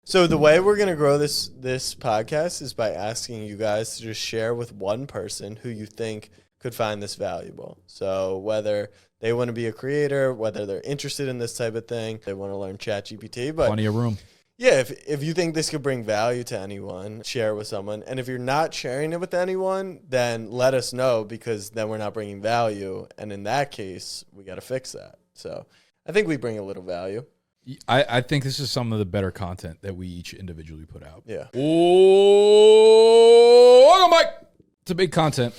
So the way we're going to grow this podcast is by asking you guys to just share with one person who you think could find this valuable. So whether they want to be a creator, whether they're interested in this type of thing, they want to learn ChatGPT. But plenty of room. Yeah, if you think this could bring value to anyone, share it with someone. And if you're not sharing it with anyone, then let us know, because then we're not bringing value. And in that case, we got to fix that. So I think we bring a little value. I think this is some of the better content that we each individually put out. Yeah. Oh, welcome back to big content.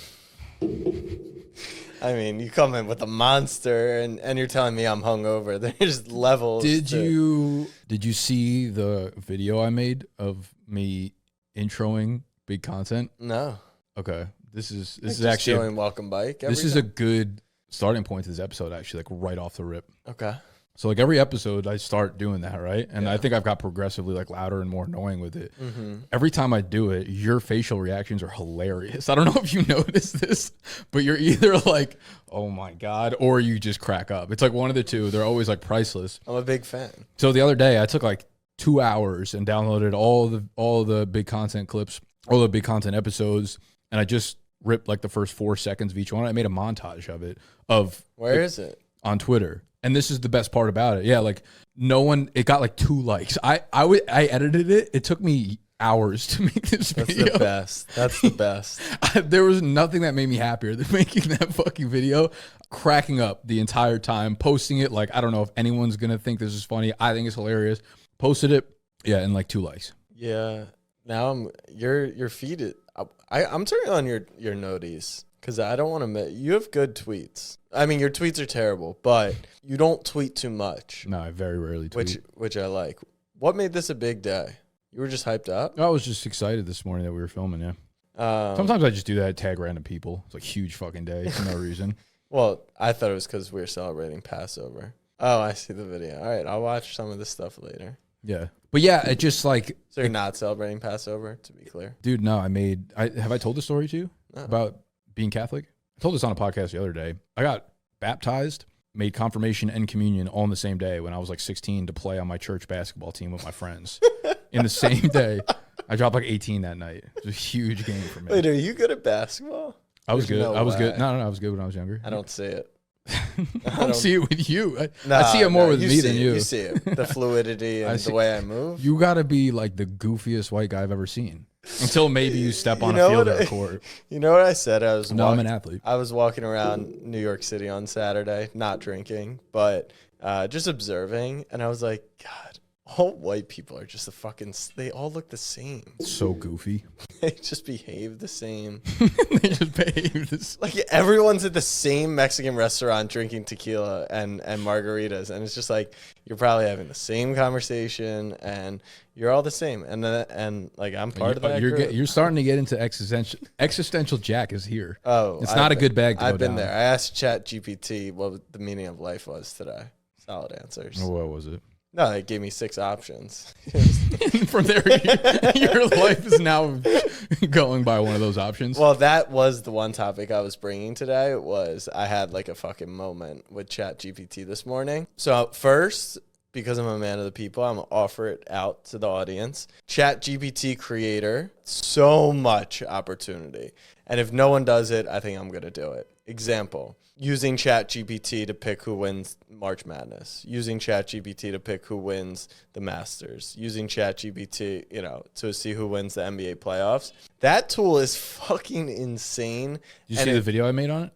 I mean, you come in with a monster and you're telling me I'm hungover. There's levels. Did you see the video I made of me introing big content? No. Okay. This is Just actually doing welcome bike. This is a good starting point to this episode, actually, like right off the rip. Okay. So like every episode I start doing that, right? And Yeah. I think I've got progressively like louder and more annoying with it. Mm-hmm. Every time I do it, your facial reactions are hilarious. I don't know if you notice this, but you're either like, oh my God, or you just crack up. It's like one of the two. They're always like priceless. I'm a big fan. So the other day I took like 2 hours and downloaded all the big content clips, all the big content episodes, and I just ripped like the first 4 seconds of each one. I made a montage of it. Where is it? On Twitter. And this is the best part about it. Yeah, like it got like 2 likes. I edited it. It took me hours to make this video. That's the best. There was nothing that made me happier than making that fucking video, cracking up the entire time, posting it. Like, I don't know if anyone's going to think this is funny. I think it's hilarious. Posted it. Yeah, and like 2 likes. Yeah. Now your feed. I'm turning on your noties, because I don't want to. You have good tweets. I mean, your tweets are terrible, but you don't tweet too much. No, I very rarely tweet. Which I like. What made this a big day? You were just hyped up? I was just excited this morning that we were filming, yeah. Sometimes I just do that, tag random people. It's like a huge fucking day for no reason. Well, I thought it was because we were celebrating Passover. Oh, I see the video. All right, I'll watch some of this stuff later. Yeah. But yeah, it just like... So you're not celebrating Passover, to be clear? Dude, no, have I told the story to you about being Catholic? I told this on a podcast the other day. I got baptized, made confirmation and communion all in the same day when I was like 16 to play on my church basketball team with my friends. In the same day. I dropped like 18 that night. It was a huge game for me. Wait, are you good at basketball? I was good. I was good. No, I was good when I was younger. I don't see it. I don't see it with you. I see it more with me than you. You see it. The fluidity and the way I move. You got to be like the goofiest white guy I've ever seen. Until maybe you step on a field or court. You know what I said? I'm an athlete. I was walking around New York City on Saturday, not drinking, but just observing. And I was like, God, all white people are just they all look the same. So goofy. They just behave the same. They just behave this. Like everyone's at the same Mexican restaurant drinking tequila and margaritas. And it's just like, you're probably having the same conversation and you're all the same. And like, I'm part of that group. You're starting to get into existential Jack is here. Oh, it's not a good bag to I've go been down. there. I asked ChatGPT what the meaning of life was today. Solid answers. What was it? No, they gave me 6 options. From there, your life is now going by one of those options. Well, that was the one topic I was bringing today. Was I had like a fucking moment with ChatGPT this morning. So first, because I'm a man of the people, I'm going to offer it out to the audience. ChatGPT creator, so much opportunity. And if no one does it, I think I'm going to do it. Example. Using ChatGPT to pick who wins March Madness. Using ChatGPT to pick who wins the Masters. Using ChatGPT, to see who wins the NBA playoffs. That tool is fucking insane. Did you see the video I made on it?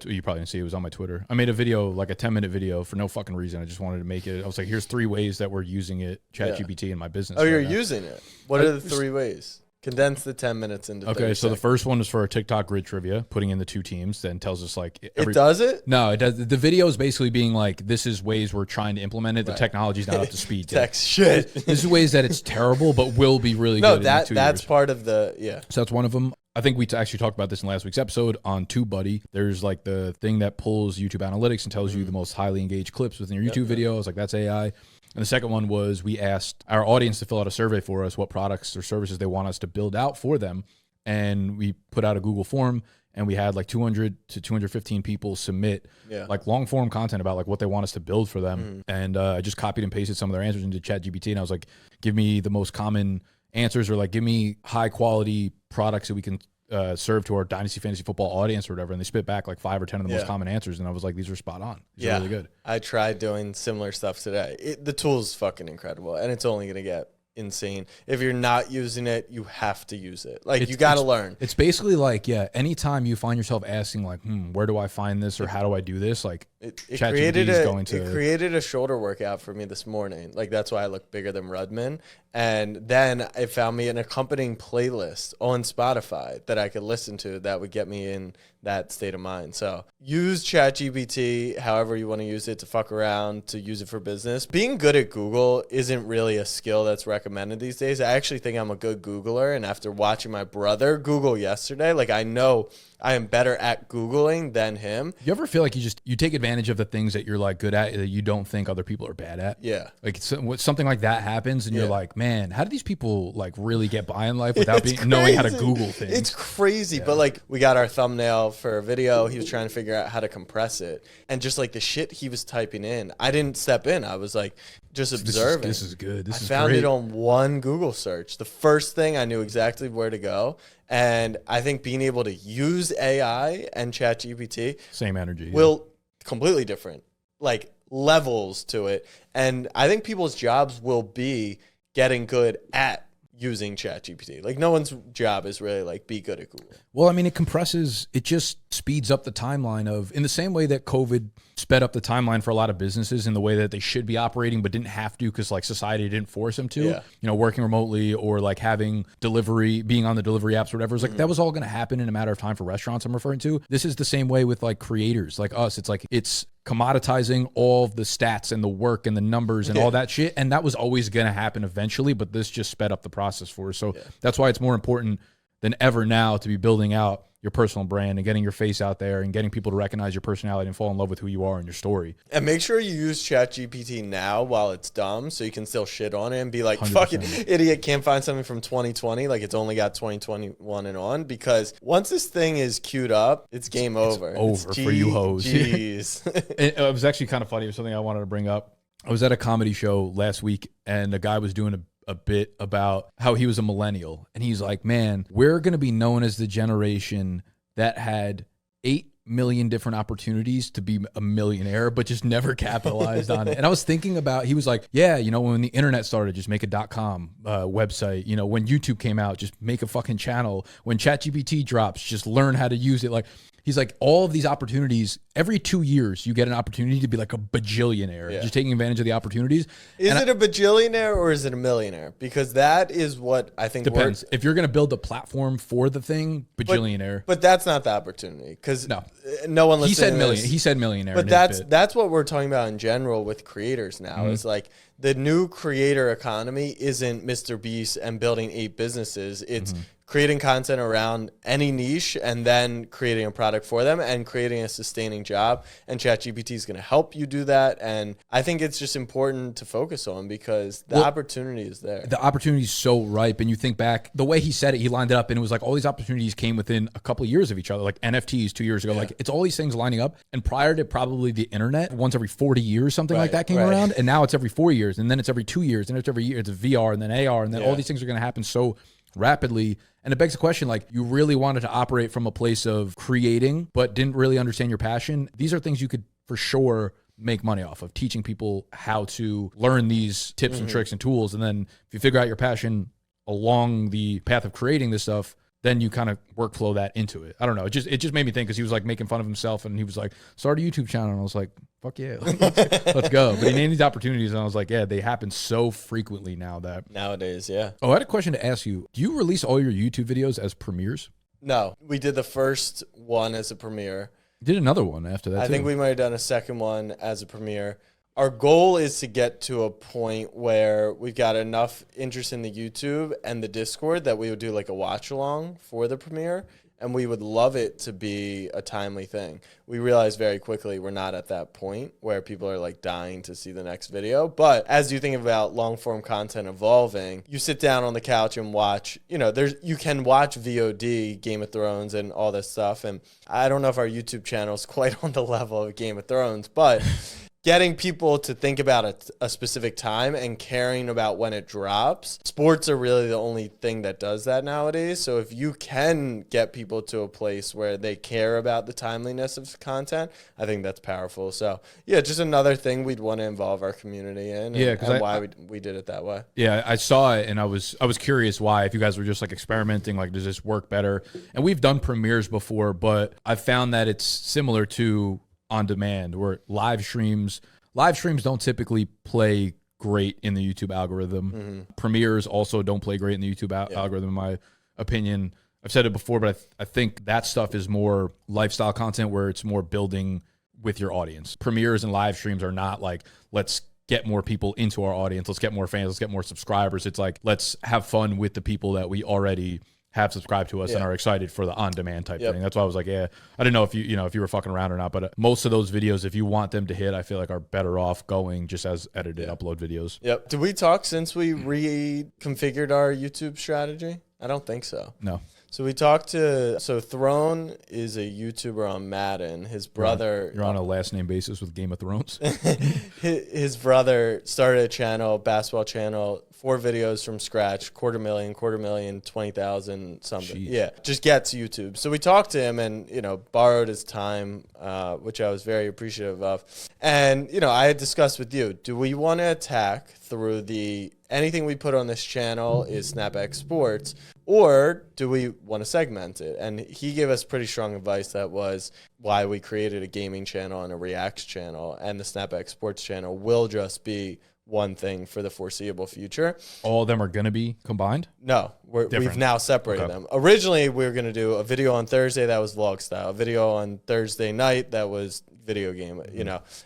You probably didn't see it. It was on my Twitter. I made a video, like a 10-minute video for no fucking reason. I just wanted to make it. I was like, here's 3 ways that we're using it, ChatGPT, in my business. Oh, you're using it. What are the 3 ways? Condense the 10 minutes into 30 Okay, so seconds. the first one is for our TikTok grid trivia, putting in the 2 teams, then tells us like... It does it? No, it does. The video is basically being like, this is ways we're trying to implement it. The technology's not up to speed. Text shit. This is ways that it's terrible, but will be really good in like 2 that's years. part of the... Yeah. So that's one of them. I think we actually talked about this in last week's episode on TubeBuddy. There's like the thing that pulls YouTube analytics and tells you the most highly engaged clips within your YouTube video. I was like, that's AI. And the second one was we asked our audience to fill out a survey for us, what products or services they want us to build out for them. And we put out a Google form and we had like 200 to 215 people submit like long form content about like what they want us to build for them. And I just copied and pasted some of their answers into ChatGPT, and I was like, give me the most common answers, or like give me high quality products that we can serve to our Dynasty Fantasy Football audience or whatever. And they spit back like 5 or 10 of the most common answers. And I was like, these are spot on. These are really good. I tried doing similar stuff today. The tool's fucking incredible, and it's only going to get insane. If you're not using it, you have to use it. Like, you got to learn. It's basically like, anytime you find yourself asking like, where do I find this, or how do I do this? Like, it created a shoulder workout for me this morning. Like, that's why I look bigger than Rudman. And then it found me an accompanying playlist on Spotify that I could listen to that would get me in that state of mind. So use ChatGPT however you want to use it, to fuck around, to use it for business. Being good at Google isn't really a skill that's recommended these days. I actually think I'm a good Googler. And after watching my brother Google yesterday, like, I know I am better at Googling than him. You ever feel like you take advantage of the things that you're like good at that you don't think other people are bad at? Yeah. Like something like that happens and you're like, man, how do these people like really get by in life without knowing how to Google things? It's crazy. But like, we got our thumbnail for a video. He was trying to figure out how to compress it. And just like the shit he was typing in, I didn't step in. I was like, just observing. This is good. I found it on one Google search. The first thing, I knew exactly where to go. And I think being able to use AI and ChatGPT, same energy, will completely different, like, levels to it. And I think people's jobs will be getting good at using ChatGPT. Like, no one's job is really like be good at Google. Well, I mean, it just speeds up the timeline of, in the same way that COVID sped up the timeline for a lot of businesses in the way that they should be operating but didn't have to because like society didn't force them to, you know, working remotely or like having delivery, being on the delivery apps or whatever. It's like that was all going to happen in a matter of time for restaurants I'm referring to. This is the same way with like creators like us. It's like it's commoditizing all the stats and the work and the numbers and all that shit. And that was always going to happen eventually, but this just sped up the process for us. So that's why it's more important than ever now to be building out your personal brand and getting your face out there and getting people to recognize your personality and fall in love with who you are and your story. And make sure you use ChatGPT now while it's dumb, so you can still shit on it and be like, 100%. Fucking idiot, can't find something from 2020, like it's only got 2021 and on, because once this thing is queued up, it's game over. It's over for you hoes. Jeez. It was actually kind of funny. It was something I wanted to bring up. I was at a comedy show last week and a guy was doing a bit about how he was a millennial. And he's like, man, we're going to be known as the generation that had 8 million different opportunities to be a millionaire, but just never capitalized on it. And I was thinking about, he was like, yeah, you know, when the internet started, just make a .com website. You know, when YouTube came out, just make a fucking channel. When ChatGPT drops, just learn how to use it. Like, he's like, all of these opportunities, every 2 years, you get an opportunity to be like a bajillionaire, just taking advantage of the opportunities. Is it a bajillionaire or is it a millionaire? Because that is what I think depends. If you're going to build a platform for the thing, bajillionaire. But that's not the opportunity, because no one listening. He said millionaire. But that's what we're talking about in general with creators now. Is like, the new creator economy isn't Mr. Beast and building 8 businesses. It's creating content around any niche and then creating a product for them and creating a sustaining job. And ChatGPT is going to help you do that. And I think it's just important to focus on, because the opportunity is there. The opportunity is so ripe. And you think back, the way he said it, he lined it up and it was like all these opportunities came within a couple of years of each other, like NFTs 2 years ago. Like, it's all these things lining up. And prior to probably the internet, once every 40 years, something like that came around. And now it's every 4 years. And then it's every 2 years. And it's every year. It's VR and then AR. And then all these things are going to happen so rapidly. And it begs the question, like, you really wanted to operate from a place of creating, but didn't really understand your passion. These are things you could for sure make money off of, teaching people how to learn these tips and tricks and tools. And then if you figure out your passion along the path of creating this stuff, then you kind of workflow that into it. I don't know. It just made me think, because he was like making fun of himself and he was like, start a YouTube channel. And I was like, fuck yeah, let's go. But he named these opportunities and I was like, yeah, they happen so frequently nowadays. Oh, I had a question to ask you. Do you release all your YouTube videos as premieres? No, we did the first one as a premiere. Did another one after that. I think we might have done a second one as a premiere. Our goal is to get to a point where we've got enough interest in the YouTube and the Discord that we would do like a watch along for the premiere. and we would love it to be a timely thing. We realized very quickly we're not at that point where people are like dying to see the next video. But as you think about long form content evolving, you sit down on the couch and watch, you can watch VOD, Game of Thrones and all this stuff. And I don't know if our YouTube channel is quite on the level of Game of Thrones, but getting people to think about a specific time and caring about when it drops. Sports are really the only thing that does that nowadays. So if you can get people to a place where they care about the timeliness of content, I think that's powerful. So yeah, just another thing we'd want to involve our community in, and why we did it that way. Yeah, I saw it and I was curious why, if you guys were just like experimenting, like does this work better? And we've done premieres before, but I found that it's similar to on demand, where live streams don't typically play great in the YouTube algorithm. Premieres also don't play great in the YouTube algorithm, in my opinion. I've said it before, but I think that stuff is more lifestyle content where it's more building with your audience. Premieres and live streams are not like, let's get more people into our audience, let's get more fans, let's get more subscribers. It's like, let's have fun with the people that we already have subscribed to us and are excited for the on-demand type thing. That's why I was like, yeah, I didn't know if you were fucking around or not, but most of those videos, if you want them to hit, I feel like are better off going just as edited upload videos. Yep. Did we talk since we reconfigured our YouTube strategy? I don't think so. No. So we talked so Throne is a YouTuber on Madden. His brother... You're on a last name basis with Game of Thrones? His brother started a channel, basketball channel, 4 videos from scratch, $250,000, 20,000, something. Jeez. Yeah, just gets YouTube. So we talked to him and, borrowed his time, which I was very appreciative of. And, I had discussed with you, do we want to attack through anything we put on this channel is Snapback Sports, or do we want to segment it? And he gave us pretty strong advice. That was why we created a gaming channel and a Reacts channel, and the Snapback Sports channel will just be one thing for the foreseeable future. All of them are going to be combined? No, we've now separated them. Originally, we were going to do a video on Thursday that was vlog style, a video on Thursday night that was video game,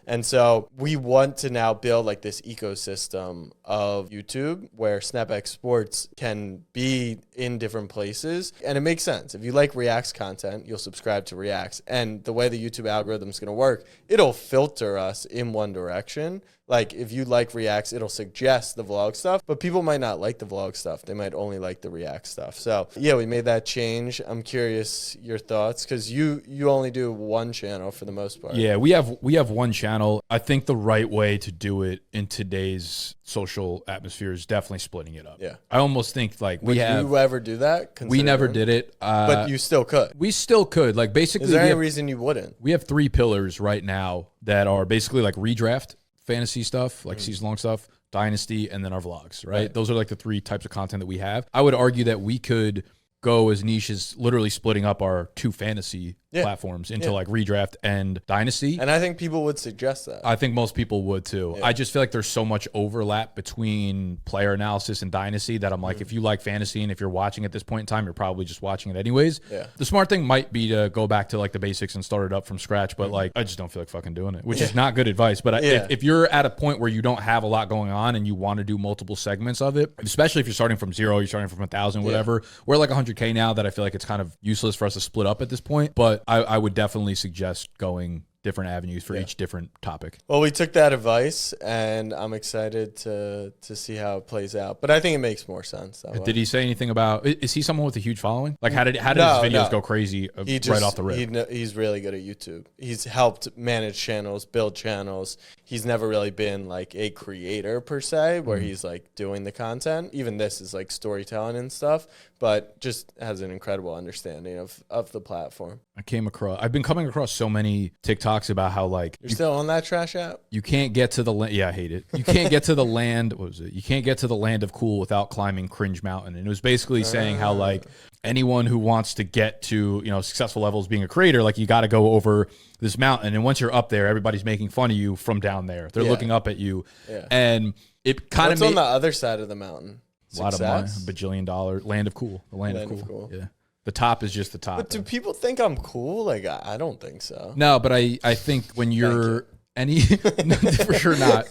And so we want to now build like this ecosystem of YouTube where Snapback Sports can be in different places. And it makes sense. If you like Reacts content, you'll subscribe to Reacts. And the way the YouTube algorithm is going to work, it'll filter us in one direction. Like if you like Reacts, it'll suggest the vlog stuff, but people might not like the vlog stuff. They might only like the React stuff. So yeah, we made that change. I'm curious your thoughts, because you only do one channel for the most part. Yeah, we have one channel. I think the right way to do it in today's social atmosphere is definitely splitting it up. Yeah, I almost think like would you ever do that? We never did it, but you still could. We still could. Like basically, is there any reason you wouldn't? We have 3 pillars right now that are basically like redraft fantasy stuff, like season-long stuff, Dynasty, and then our vlogs, right? Those are like the 3 types of content that we have. I would argue that we could go as niche as literally splitting up our 2 fantasy platforms into like redraft and Dynasty. And I think people would suggest that. I think most people would too. Yeah. I just feel like there's so much overlap between player analysis and Dynasty that I'm like, if you like fantasy and if you're watching at this point in time, you're probably just watching it anyways. Yeah. The smart thing might be to go back to like the basics and start it up from scratch, but like I just don't feel like fucking doing it, which is not good advice. But if you're at a point where you don't have a lot going on and you want to do multiple segments of it, especially if you're starting from 0, you're starting from 1,000, whatever. We're like 100K now that I feel like it's kind of useless for us to split up at this point, but I would definitely suggest going different avenues for each different topic. Well, we took that advice, and I'm excited to see how it plays out. But I think it makes more sense that way. Did he say anything about? Is he someone with a huge following? Like, how did his videos go crazy right off the rip? He's really good at YouTube. He's helped manage channels, build channels. He's never really been like a creator per se, where he's like doing the content. Even this is like storytelling and stuff, but just has an incredible understanding of the platform. I've been coming across so many TikToks about how like you're still on that trash app. You can't get to the land. Yeah, I hate it. You can't get to the land. What was it? You can't get to the land of cool without climbing Cringe Mountain. And it was basically saying how like anyone who wants to get to successful levels being a creator, like you got to go over this mountain. And once you're up there, everybody's making fun of you from down there. They're looking up at you, and it kind of on the other side of the mountain. A lot of money, $1 bajillion land of cool. The land of cool. Yeah. The top is just the top. But do people think I'm cool? Like, I don't think so. No, but I think when you're for sure not.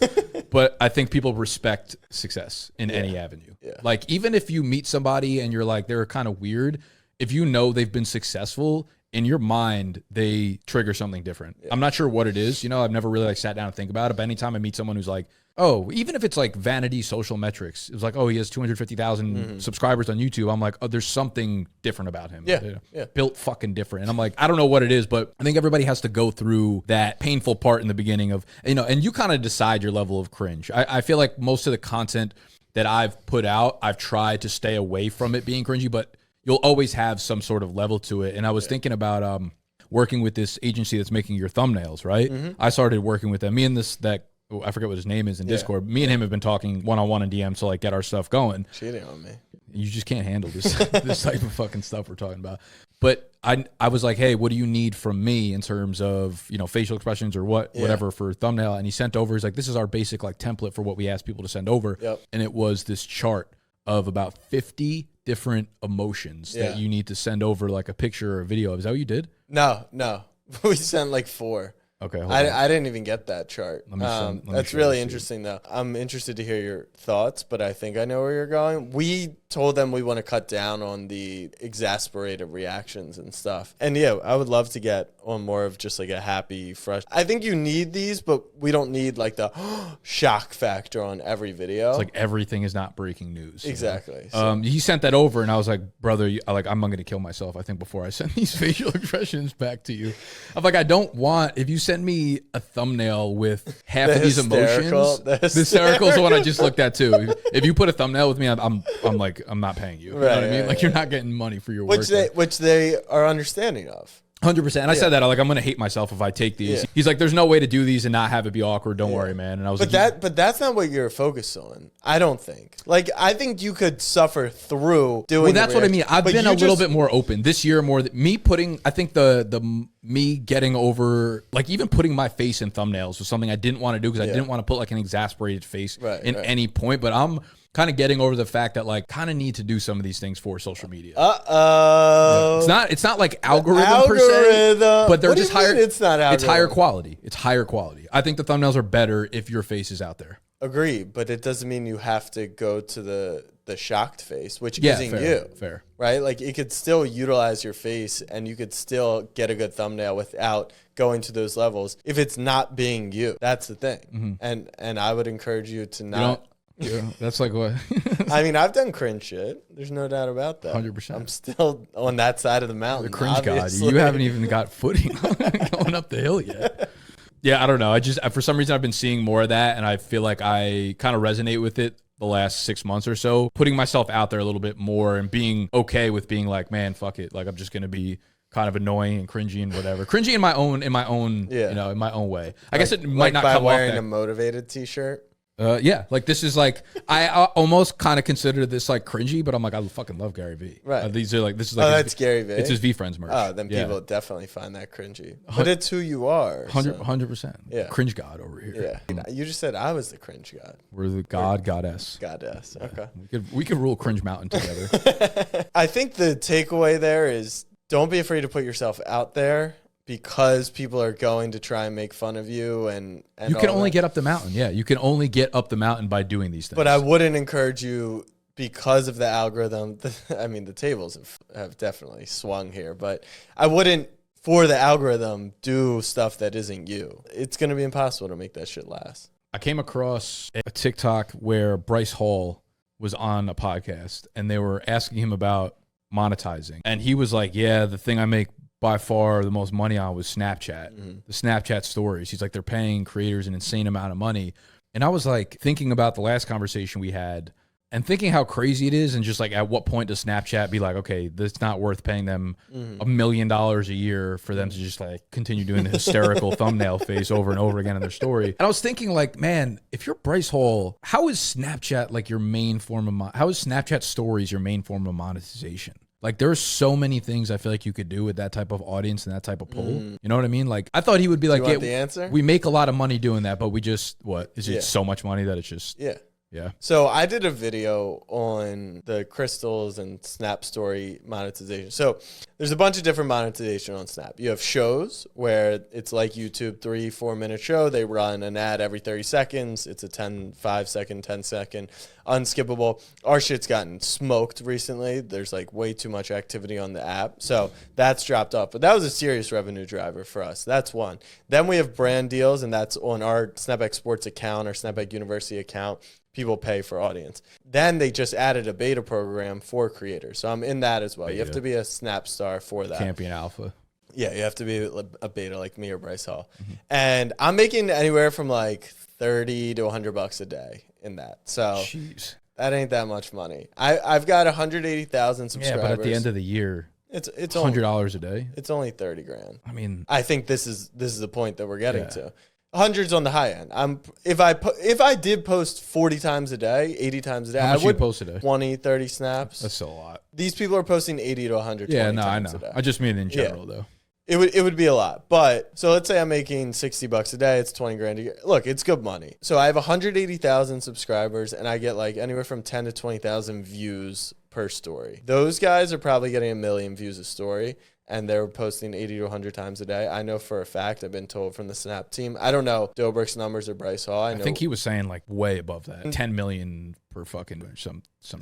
But I think people respect success in any avenue. Yeah. Like, even if you meet somebody and you're like, they're kind of weird, if you know they've been successful, in your mind, they trigger something different. Yeah. I'm not sure what it is. You know, I've never really like sat down and think about it. But anytime I meet someone who's like, oh, even if it's like vanity social metrics, it was like, oh, he has 250,000 subscribers on YouTube. I'm like, oh, there's something different about him. Yeah. Built fucking different. And I'm like, I don't know what it is, but I think everybody has to go through that painful part in the beginning of, you know, and you kind of decide your level of cringe. I feel like most of the content that I've put out, I've tried to stay away from it being cringy, but you'll always have some sort of level to it. And I was thinking about working with this agency that's making your thumbnails, right? I started working with them. Me and I forget what his name is in Discord. Me and him have been talking one-on-one in DMs to like get our stuff going. Cheating on me. You just can't handle this this type of fucking stuff we're talking about. But I was like, hey, what do you need from me in terms of, you know, facial expressions or whatever for thumbnail? And he sent over, he's like, this is our basic like template for what we ask people to send over. And it was this chart of about 50 different emotions that you need to send over like a picture or a video of. Is that what you did? No. We sent like 4. Okay. I didn't even get that chart. That's really interesting, though. I'm interested to hear your thoughts, but I think I know where you're going. We told them we want to cut down on the exasperated reactions and stuff. And yeah, I would love to get on more of just like a happy, fresh. I think you need these, but we don't need like the shock factor on every video. It's like everything is not breaking news. Exactly. So. He sent that over, and I was like, brother, I'm going to kill myself, I think, before I send these facial expressions back to you. I'm like, I don't want, if you send me a thumbnail with half of these emotions, the hysterical is the one I just looked at too. If you put a thumbnail with me, I'm like, I'm not paying you. You know what I mean? Like you're not getting money for your work. Which they are understanding of. 100%. And I said that, like, I'm going to hate myself if I take these. Yeah. He's like, there's no way to do these and not have it be awkward. Don't worry, man. And I was but that's not what you're focused on. I don't think. Like, I think you could suffer through doing. Well, that's what I mean. I've been a little bit more open this year. Me putting, I think me getting over, like, even putting my face in thumbnails was something I didn't want to do because I didn't want to put like an exasperated face in any point. But I'm kind of getting over the fact that like kind of need to do some of these things for social media. It's not like algorithm per se, but they're just higher. It's not algorithm. It's higher quality. It's higher quality. I think the thumbnails are better if your face is out there. Agree, but it doesn't mean you have to go to the shocked face, which isn't you. Fair. Right? Like it could still utilize your face and you could still get a good thumbnail without going to those levels if it's not being you. That's the thing. And I would encourage you to not. Yeah, that's like what I mean, I've done cringe shit. There's no doubt about that. 100%. I'm still on that side of the mountain. The cringe obviously. God. You haven't even got footing going up the hill yet. Yeah, I don't know. I just, for some reason, I've been seeing more of that, and I feel like I kind of resonate with it the last 6 months or so. Putting myself out there a little bit more and being okay with being like, man, fuck it. Like, I'm just gonna be kind of annoying and cringy and whatever. Cringy in my own, you know, in my own way. I guess it might not come off by wearing a motivated t-shirt. Yeah, like this is like I almost kind of consider this like cringy, but I'm like I fucking love Gary Vee. Right. This is like that's Gary Vee. It's his V Friends merch. Oh, then people definitely find that cringy. But it's who you are. 100%. Yeah. Cringe God over here. Yeah. You just said I was the cringe god. We're the goddess. Goddess. Okay. We could rule Cringe Mountain together. I think the takeaway there is don't be afraid to put yourself out there. Because people are going to try and make fun of you and you can only get up the mountain. Yeah, you can only get up the mountain by doing these things. But I wouldn't encourage you because of the algorithm. I mean, the tables have definitely swung here, but I wouldn't, for the algorithm, do stuff that isn't you. It's going to be impossible to make that shit last. I came across a TikTok where Bryce Hall was on a podcast and they were asking him about monetizing. And he was like, yeah, the thing I make by far the most money on was Snapchat, the Snapchat stories. He's like, they're paying creators an insane amount of money. And I was like thinking about the last conversation we had and thinking how crazy it is. And just like, at what point does Snapchat be like, okay, it's not worth paying them $1 million a year for them to just like continue doing the hysterical thumbnail face over and over again in their story. And I was thinking like, man, if you're Bryce Hall, how is Snapchat like your main form of, how is Snapchat stories your main form of monetization? Like, there's so many things I feel like you could do with that type of audience and that type of poll. You know what I mean? Like, I thought he would be like, yeah, the answer? We make a lot of money doing that, but we just, it so much money that it's just... Yeah. So I did a video on the crystals and Snap Story monetization. So there's a bunch of different monetization on Snap. You have shows where it's like YouTube, 3-4 minute show. They run an ad every 30 seconds. It's a 5-second, 10-second, unskippable. Our shit's gotten smoked recently. There's like way too much activity on the app. So that's dropped off. But that was a serious revenue driver for us. That's one. Then we have brand deals, and that's on our Snapback Sports account, our Snapback University account. People pay for audience. Then they just added a beta program for creators. So I'm in that as well. You have to be a Snap star for that. Can't be an alpha. Yeah, you have to be a beta like me or Bryce Hall. And I'm making anywhere from like $30 to $100 a day in that. So Jeez. That ain't that much money. I've got 180,000 subscribers. Yeah, but at the end of the year, it's $100 a day. It's only 30 grand. I mean, I think this is the point that we're getting to. Hundreds on the high end. If I did post 40 times a day, 80 times a day, how much I would you post a day? 20, 30 snaps. That's still a lot. These people are posting 80 to 100 times a day. I just mean in general though. It would be a lot. But so let's say I'm making $60 a day, it's 20 grand a year. Look, it's good money. So I have 180,000 subscribers and I get like anywhere from 10 to 20,000 views per story. Those guys are probably getting 1 million views a story. And they're posting 80 to 100 times a day. I know for a fact, I've been told from the Snap team. I don't know Dobrik's numbers or Bryce Hall. I think he was saying like way above that. 10 million per fucking or some 10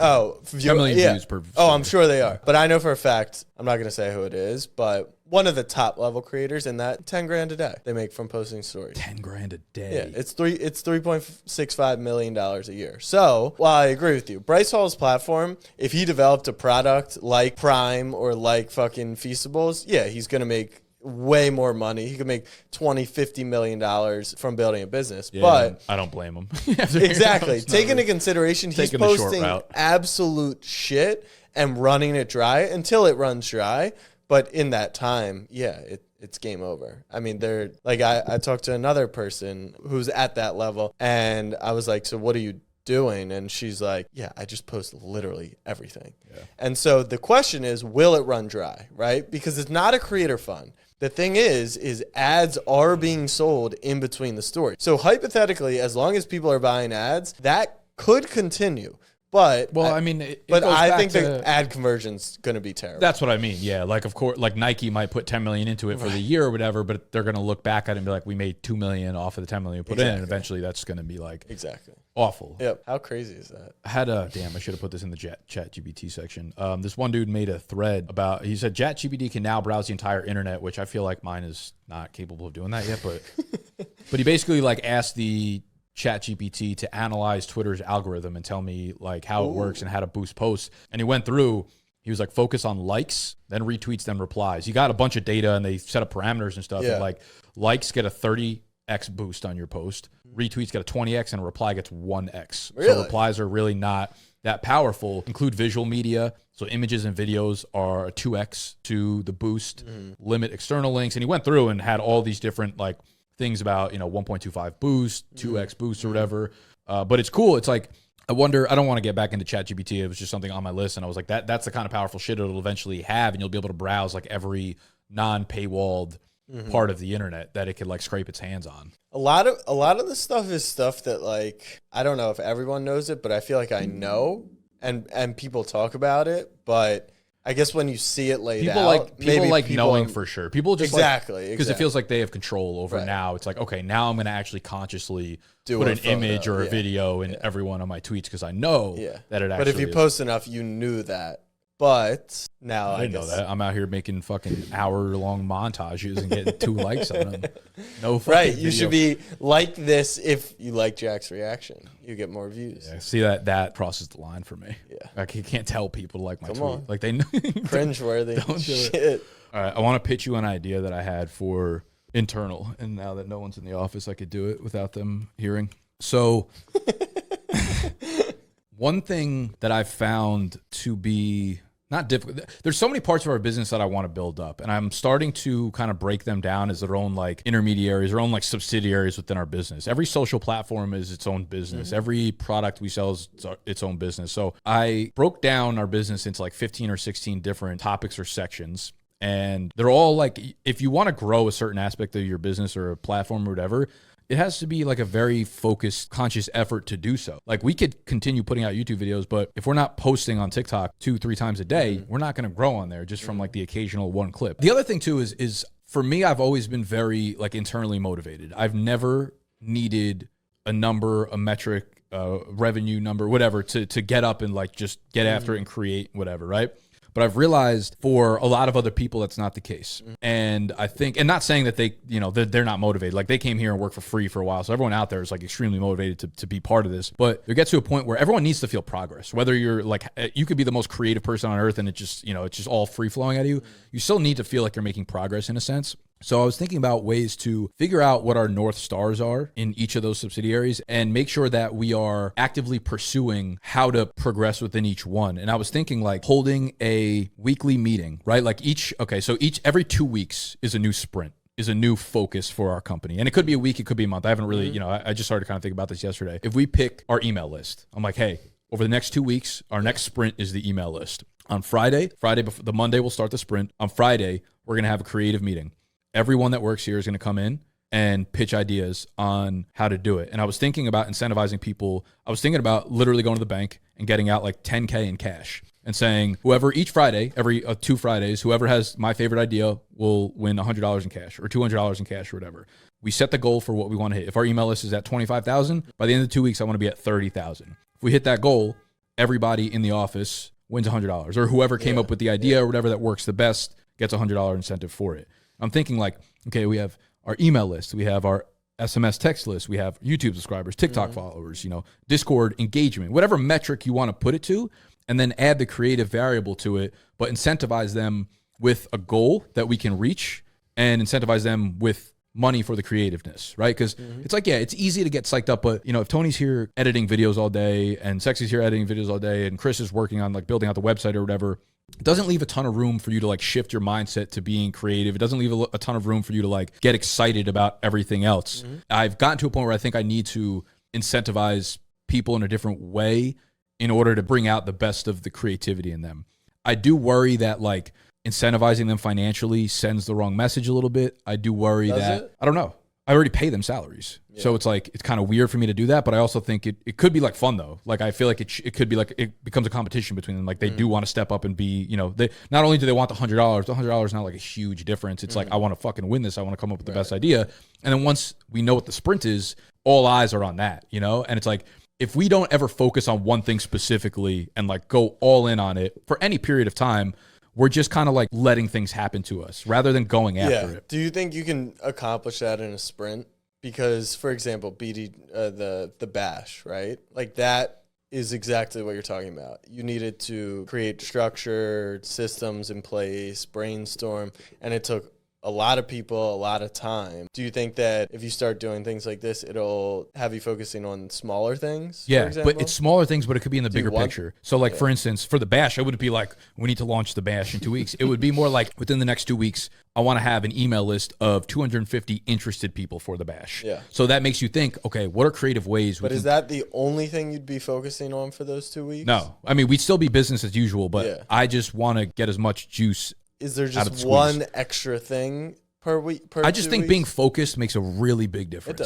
million views per story. I'm sure they are. But I know for a fact, I'm not going to say who it is, but one of the top level creators in that 10 grand a day they make from posting stories. 10 grand a day. Yeah, it's $3.65 million a year. So while I agree with you, Bryce Hall's platform, if he developed a product like Prime or like fucking Feastables, yeah, he's going to make way more money. He could make $20-50 million from building a business. Yeah, but I don't blame him. Exactly. Take into consideration he's posting absolute shit and running it dry until it runs dry. But in that time, yeah, it's game over. I mean, they're like, I talked to another person who's at that level, and I was like, so what are you doing? And she's like, yeah, I just post literally everything. Yeah. And so the question is, will it run dry, right? Because it's not a creator fund. The thing is ads are being sold in between the stories. So hypothetically, as long as people are buying ads, that could continue. But I mean, I think the ad conversion's going to be terrible. That's what I mean. Yeah, like of course, like Nike might put 10 million into it for the year or whatever, but they're going to look back at it and be like, we made 2 million off of the 10 million we put in, and eventually that's going to be like awful. Yep. How crazy is that? I should have put this in the ChatGPT section. This one dude made a thread about. He said ChatGPT can now browse the entire internet, which I feel like mine is not capable of doing that yet. But he basically like asked the ChatGPT to analyze Twitter's algorithm and tell me like how it works and how to boost posts. And he went through, he was like, focus on likes, then retweets, then replies. He got a bunch of data and they set up parameters and stuff. Yeah. And like likes get a 30x boost on your post, retweets get a 20x, and a reply gets 1x. Really? So replies are really not that powerful. Include visual media. So images and videos are a 2x to the boost, limit external links. And he went through and had all these different like things about, 1.25 boost, 2x boost or whatever. But it's cool. It's like, I wonder, I don't want to get back into ChatGPT. It was just something on my list. And I was like, that's the kind of powerful shit it'll eventually have. And you'll be able to browse like every non-paywalled part of the internet that it could like scrape its hands on. A lot of the stuff is stuff that like, I don't know if everyone knows it, but I feel like I know and people talk about it, but I guess when you see it laid out, people like knowing for sure. People just exactly because it feels like they have control over now. It's like, okay, now I'm going to actually consciously put an image or a video in every one of my tweets because I know that it actually. But if you post enough, you knew that. But now I didn't know that. I'm out here making fucking hour-long montages and getting 2 likes on them. No fucking right. video. You should be like this if you like Jack's reaction. You get more views. Yeah, see that crosses the line for me. Yeah, like you can't tell people to like my tweet. Like they know cringeworthy. Don't do it. All right, I want to pitch you an idea that I had for internal, and now that no one's in the office, I could do it without them hearing. So. One thing that I've found to be not difficult, there's so many parts of our business that I want to build up, and I'm starting to kind of break them down as their own like intermediaries, their own like subsidiaries within our business. Every social platform is its own business. Every product we sell is its own business. So I broke down our business into like 15 or 16 different topics or sections. And they're all like, if you want to grow a certain aspect of your business or a platform or whatever, it has to be like a very focused, conscious effort to do so. Like we could continue putting out YouTube videos, but if we're not posting on TikTok 2-3 times a day, we're not going to grow on there just from like the occasional one clip. The other thing too is for me, I've always been very like internally motivated. I've never needed a number, a metric, revenue number, whatever, to get up and like just get after it and create whatever, right? But I've realized for a lot of other people, that's not the case. And I think, and not saying that they, you know, they're not motivated. Like they came here and worked for free for a while. So everyone out there is like extremely motivated to be part of this. But there gets to a point where everyone needs to feel progress. Whether you're like, you could be the most creative person on earth and it just, you know, it's just all free flowing at you. You still need to feel like you're making progress in a sense. So I was thinking about ways to figure out what our North Stars are in each of those subsidiaries and make sure that we are actively pursuing how to progress within each one. And I was thinking like holding a weekly meeting, right? Like every 2 weeks is a new sprint, is a new focus for our company. And it could be a week, it could be a month. I haven't really, you know, I just started to kind of think about this yesterday. If we pick our email list, I'm like, hey, over the next 2 weeks, our next sprint is the email list. On Friday, before the Monday, we'll start the sprint. On Friday, we're going to have a creative meeting. Everyone that works here is going to come in and pitch ideas on how to do it. And I was thinking about incentivizing people. I was thinking about literally going to the bank and getting out like $10K in cash and saying, whoever each Friday, every 2 Fridays, whoever has my favorite idea will win $100 in cash or $200 in cash or whatever. We set the goal for what we want to hit. If our email list is at 25,000, by the end of the 2 weeks, I want to be at 30,000. If we hit that goal, everybody in the office wins $100, or whoever came up with the idea or whatever that works the best gets a $100 incentive for it. I'm thinking like, okay, we have our email list, we have our SMS text list, we have YouTube subscribers, TikTok followers, you know, Discord engagement, whatever metric you want to put it to, and then add the creative variable to it, but incentivize them with a goal that we can reach and incentivize them with money for the creativeness, right? Because it's like, yeah, it's easy to get psyched up, but you know, if Tony's here editing videos all day and Sexy's here editing videos all day and Chris is working on like building out the website or whatever, it doesn't leave a ton of room for you to like shift your mindset to being creative. It doesn't leave a ton of room for you to like get excited about everything else. I've gotten to a point where I think I need to incentivize people in a different way in order to bring out the best of the creativity in them. I do worry that like incentivizing them financially sends the wrong message a little bit. I do worry I don't know. I already pay them salaries. Yeah. So it's like, it's kind of weird for me to do that, but I also think it could be like fun though. Like, I feel like it could be like, it becomes a competition between them. Like they do want to step up and be, you know, they not only do they want the $100 is not like a huge difference. It's like, I want to fucking win this. I want to come up with the best idea. And then once we know what the sprint is, all eyes are on that, you know? And it's like, if we don't ever focus on one thing specifically and like go all in on it for any period of time, we're just kind of like letting things happen to us rather than going after it. Do you think you can accomplish that in a sprint? Because, for example, the bash, right? Like that is exactly what you're talking about. You needed to create structure, systems in place, brainstorm, and it took a lot of people, a lot of time. Do you think that if you start doing things like this, it'll have you focusing on smaller things? Yeah, but it's smaller things, but it could be in the bigger picture. So like, for instance, for the bash, I wouldn't be like, we need to launch the bash in 2 weeks. It would be more like within the next 2 weeks, I want to have an email list of 250 interested people for the bash. Yeah. So that makes you think, okay, what are creative ways? But is that the only thing you'd be focusing on for those 2 weeks? No. I mean, we'd still be business as usual, but I just want to get as much juice. Is there just one extra thing per week? I just think being focused makes a really big difference.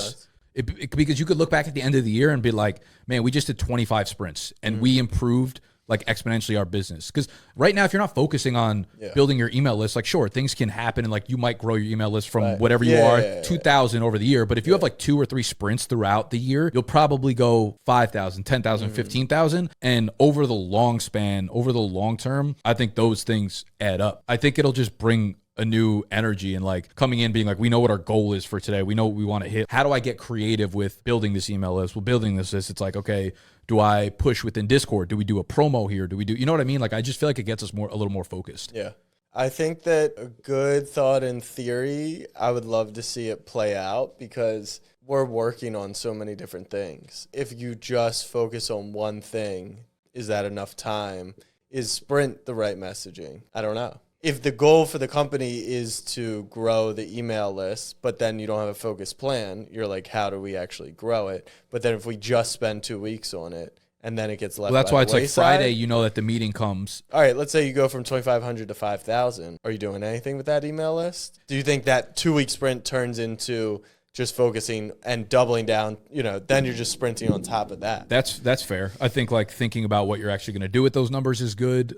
It does. Because you could look back at the end of the year and be like, man, we just did 25 sprints and we improved like exponentially our business. Because right now, if you're not focusing on building your email list, like sure, things can happen and like you might grow your email list from whatever you are, 2,000 over the year. But if you have like 2 or 3 sprints throughout the year, you'll probably go 5,000, 10,000, 15,000. And over the long span, over the long term, I think those things add up. I think it'll just bring a new energy and like coming in being like, we know what our goal is for today. We know what we want to hit. How do I get creative with building this email list? Well, building this list, it's like, okay, do I push within Discord? Do we do a promo here? Do we do, you know what I mean? Like, I just feel like it gets us a little more focused. Yeah. I think that a good thought in theory, I would love to see it play out because we're working on so many different things. If you just focus on one thing, is that enough time? Is sprint the right messaging? I don't know. If the goal for the company is to grow the email list, but then you don't have a focused plan, you're like, how do we actually grow it? But then if we just spend 2 weeks on it and then it gets left, that's why it's like Friday, you know that the meeting comes. All right, let's say you go from 2,500 to 5,000. Are you doing anything with that email list? Do you think that 2 week sprint turns into just focusing and doubling down, then you're just sprinting on top of that. That's fair. I think like thinking about what you're actually going to do with those numbers is good.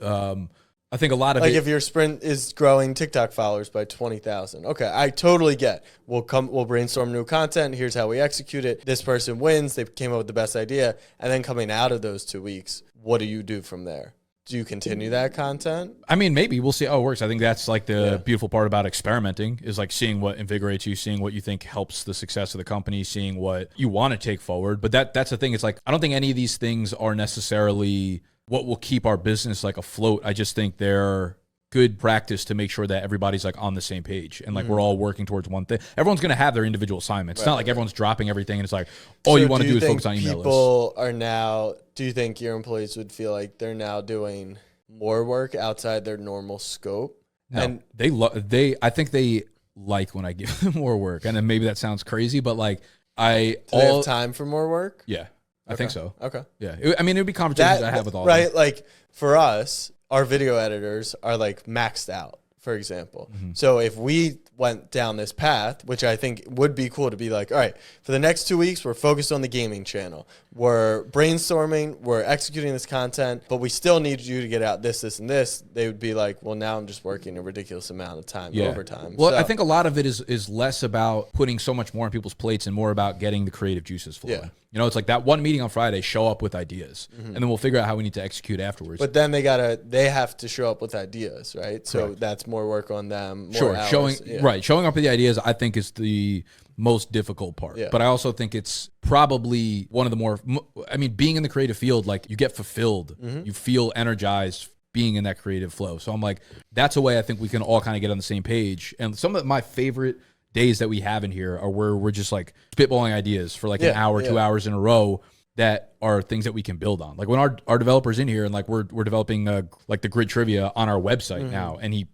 I think a lot of if your sprint is growing TikTok followers by 20,000. Okay, I totally get. We'll brainstorm new content. Here's how we execute it. This person wins. They came up with the best idea. And then coming out of those 2 weeks, what do you do from there? Do you continue that content? I mean, maybe we'll see how it works. I think that's like the beautiful part about experimenting is like seeing what invigorates you, seeing what you think helps the success of the company, seeing what you want to take forward. But that's the thing. It's like, I don't think any of these things are necessarily what will keep our business like afloat. I just think they're good practice to make sure that everybody's like on the same page and like we're all working towards one thing. Everyone's going to have their individual assignments. It's not like everyone's dropping everything and it's like all you want to do is focus on email lists. Do you think your employees would feel like they're now doing more work outside their normal scope? No, and I think they like when I give them more work. And then maybe that sounds crazy, but like they have time for more work? Yeah. I think so. Okay. Yeah. I mean, it would be conversations I have with all of them. Like for us, our video editors are like maxed out, for example. So if we went down this path, which I think would be cool to be like, all right, for the next 2 weeks, we're focused on the gaming channel. We're brainstorming, we're executing this content, but we still need you to get out this, and this. They would be like, well, now I'm just working a ridiculous amount of time overtime. Well, I think a lot of it is less about putting so much more on people's plates and more about getting the creative juices flowing. Yeah. It's like that one meeting on Friday, show up with ideas, and then we'll figure out how we need to execute afterwards. But then they have to show up with ideas, right? So that's more work on them. More hours. Showing up with the ideas, I think is the most difficult part. But I also think it's probably one of the more, being in the creative field, like you get fulfilled, you feel energized being in that creative flow. So I'm like, that's a way I think we can all kind of get on the same page. And some of my favorite days that we have in here are where we're just like spitballing ideas for like an hour, 2 hours in a row that are things that we can build on. Like when our developer's in here and like we're developing like the grid trivia on our website now, and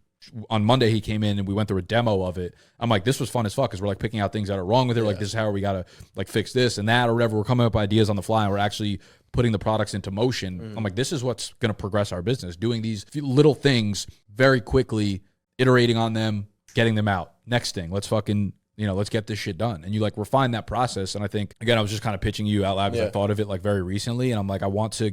on Monday he came in and we went through a demo of it. I'm like, this was fun as fuck because we're like picking out things that are wrong with it. Like this is how we gotta like fix this and that or whatever. We're coming up with ideas on the fly and we're actually putting the products into motion. I'm like, this is what's gonna progress our business. Doing these little things very quickly, iterating on them, getting them out. Next thing, let's fucking, let's get this shit done. And you like refine that process. And I think, again, I was just kind of pitching you out loud because I thought of it like very recently. And I'm like, I want to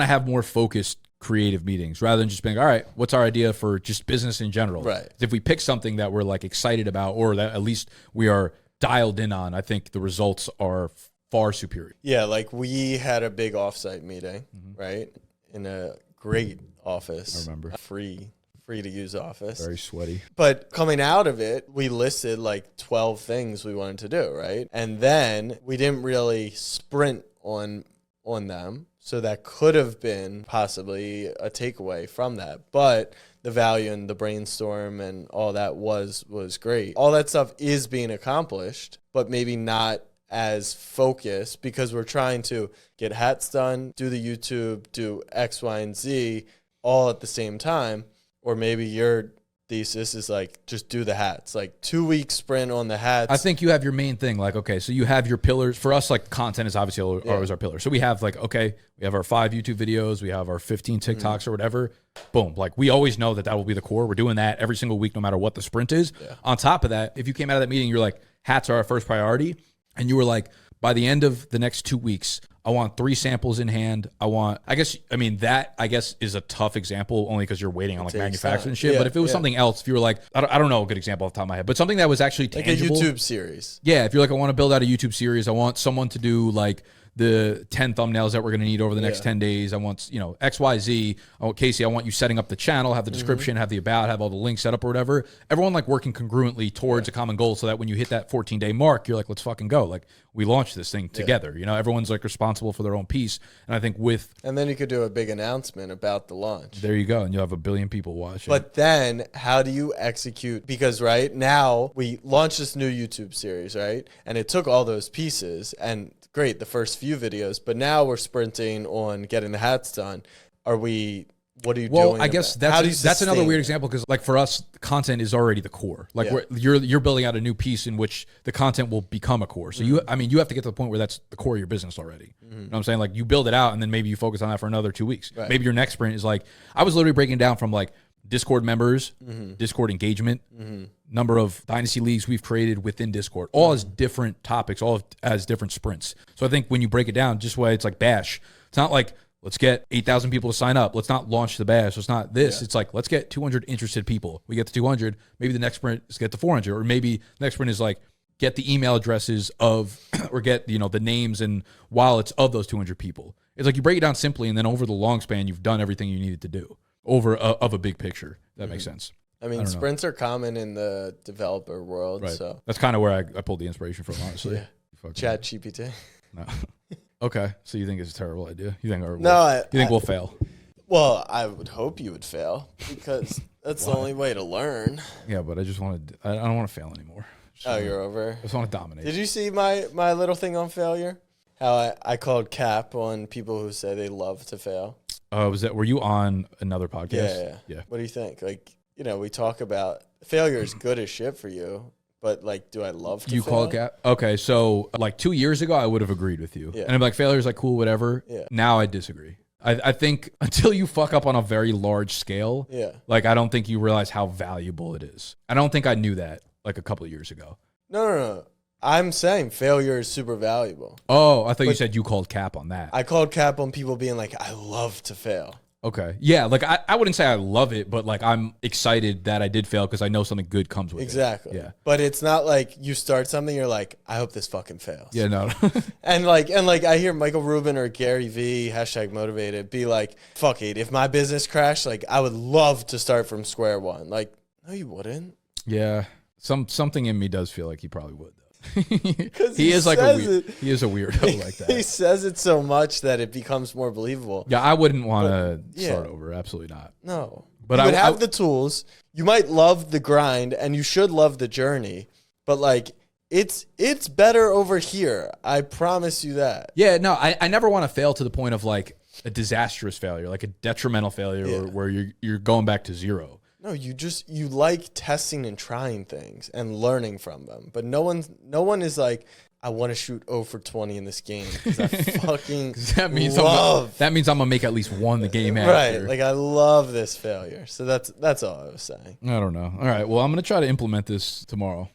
have more focused creative meetings rather than just being, all right, what's our idea for just business in general? Right. If we pick something that we're like excited about or that at least we are dialed in on, I think the results are far superior. Yeah. Like we had a big offsite meeting, right? In a great office. I remember. Free to use office. Very sweaty. But coming out of it, we listed like 12 things we wanted to do, right? And then we didn't really sprint on them. So that could have been possibly a takeaway from that. But the value and the brainstorm and all that was great. All that stuff is being accomplished, but maybe not as focused because we're trying to get hats done, do the YouTube, do X, Y, and Z all at the same time. Or maybe your thesis is like, just do the hats, like 2 week sprint on the hats. I think you have your main thing. Like, okay, so you have your pillars. For us, like content is obviously always our pillar. So we have like, okay, we have our 5 YouTube videos. We have our 15 TikToks or whatever. Boom. Like we always know that will be the core. We're doing that every single week, no matter what the sprint is. Yeah. On top of that, if you came out of that meeting, you're like, hats are our first priority. And you were like, by the end of the next 2 weeks, I want 3 samples in hand. That is a tough example only because you're waiting on like manufacturing and shit. Yeah, but if it was something else, if you were like, I don't know a good example off the top of my head, but something that was actually tangible. Like a YouTube series. Yeah. If you're like, I want to build out a YouTube series, I want someone to do like the 10 thumbnails that we're going to need over the next 10 days. I want, X, Y, Z. Oh, Casey, I want you setting up the channel, have the description, have the about, have all the links set up or whatever. Everyone like working congruently towards a common goal so that when you hit that 14-day mark, you're like, let's fucking go. Like we launched this thing together. Everyone's like responsible for their own piece. And I think and then you could do a big announcement about the launch. There you go. And you'll have 1 billion people watching. But then how do you execute? Because right now we launched this new YouTube series, right? And it took all those pieces and great, the first few videos, but now we're sprinting on getting the hats done. What are you doing? Well, I guess that's another weird example because like for us, content is already the core. Like you're building out a new piece in which the content will become a core. So you have to get to the point where that's the core of your business already. You know what I'm saying? Like you build it out and then maybe you focus on that for another 2 weeks. Right. Maybe your next sprint is like, I was literally breaking down from like Discord members, Discord engagement, number of dynasty leagues we've created within Discord, all as different topics, all as different sprints. So I think when you break it down, just why it's like Bash, it's not like, let's get 8,000 people to sign up. Let's not launch the Bash. It's not this. Yeah. It's like, let's get 200 interested people. We get to 200. Maybe the next sprint is get to 400. Or maybe the next sprint is like, get the email addresses of, or get, the names and wallets of those 200 people. It's like you break it down simply, and then over the long span, you've done everything you needed to do of a big picture. That makes sense. I mean, sprints are common in the developer world. Right. So that's kind of where I pulled the inspiration from, honestly. Yeah. ChatGPT. No. Okay. So you think it's a terrible idea? You think we'll fail? Well, I would hope you would fail because that's the only way to learn. Yeah, but I don't want to fail anymore. You're over? I just want to dominate. Did you see my little thing on failure? How I called cap on people who say they love to fail. Were you on another podcast? Yeah. What do you think? Like, we talk about failure is good as shit for you, but like, do I love to fail? You call it cap? Okay, so like 2 years ago, I would have agreed with you. Yeah. And I'm like, failure is like cool, whatever. Yeah. Now I disagree. I think until you fuck up on a very large scale, like I don't think you realize how valuable it is. I don't think I knew that like a couple of years ago. No. I'm saying failure is super valuable. Oh, I thought you said you called cap on that. I called cap on people being like, I love to fail. Okay. Yeah, like I wouldn't say I love it, but like I'm excited that I did fail because I know something good comes with it. Exactly. Yeah. But it's not like you start something, you're like, I hope this fucking fails. Yeah, no. and I hear Michael Rubin or Gary V, #motivated, be like, fuck it, if my business crashed, like I would love to start from square one. Like, no, you wouldn't. Yeah. Something in me does feel like he probably would. He is a weirdo like that. He says it so much that it becomes more believable. Yeah, I wouldn't want to start over. Absolutely not. No. But I would have the tools. You might love the grind and you should love the journey, but like it's better over here. I promise you that. Yeah, no, I never want to fail to the point of like a disastrous failure, like a detrimental failure where you're going back to zero. No, you like testing and trying things and learning from them. But no one is like, I want to shoot 0 for 20 in this game because I fucking that means I'm gonna make at least one the game after. Right. Like I love this failure. So that's all I was saying. I don't know. All right. Well, I'm gonna try to implement this tomorrow.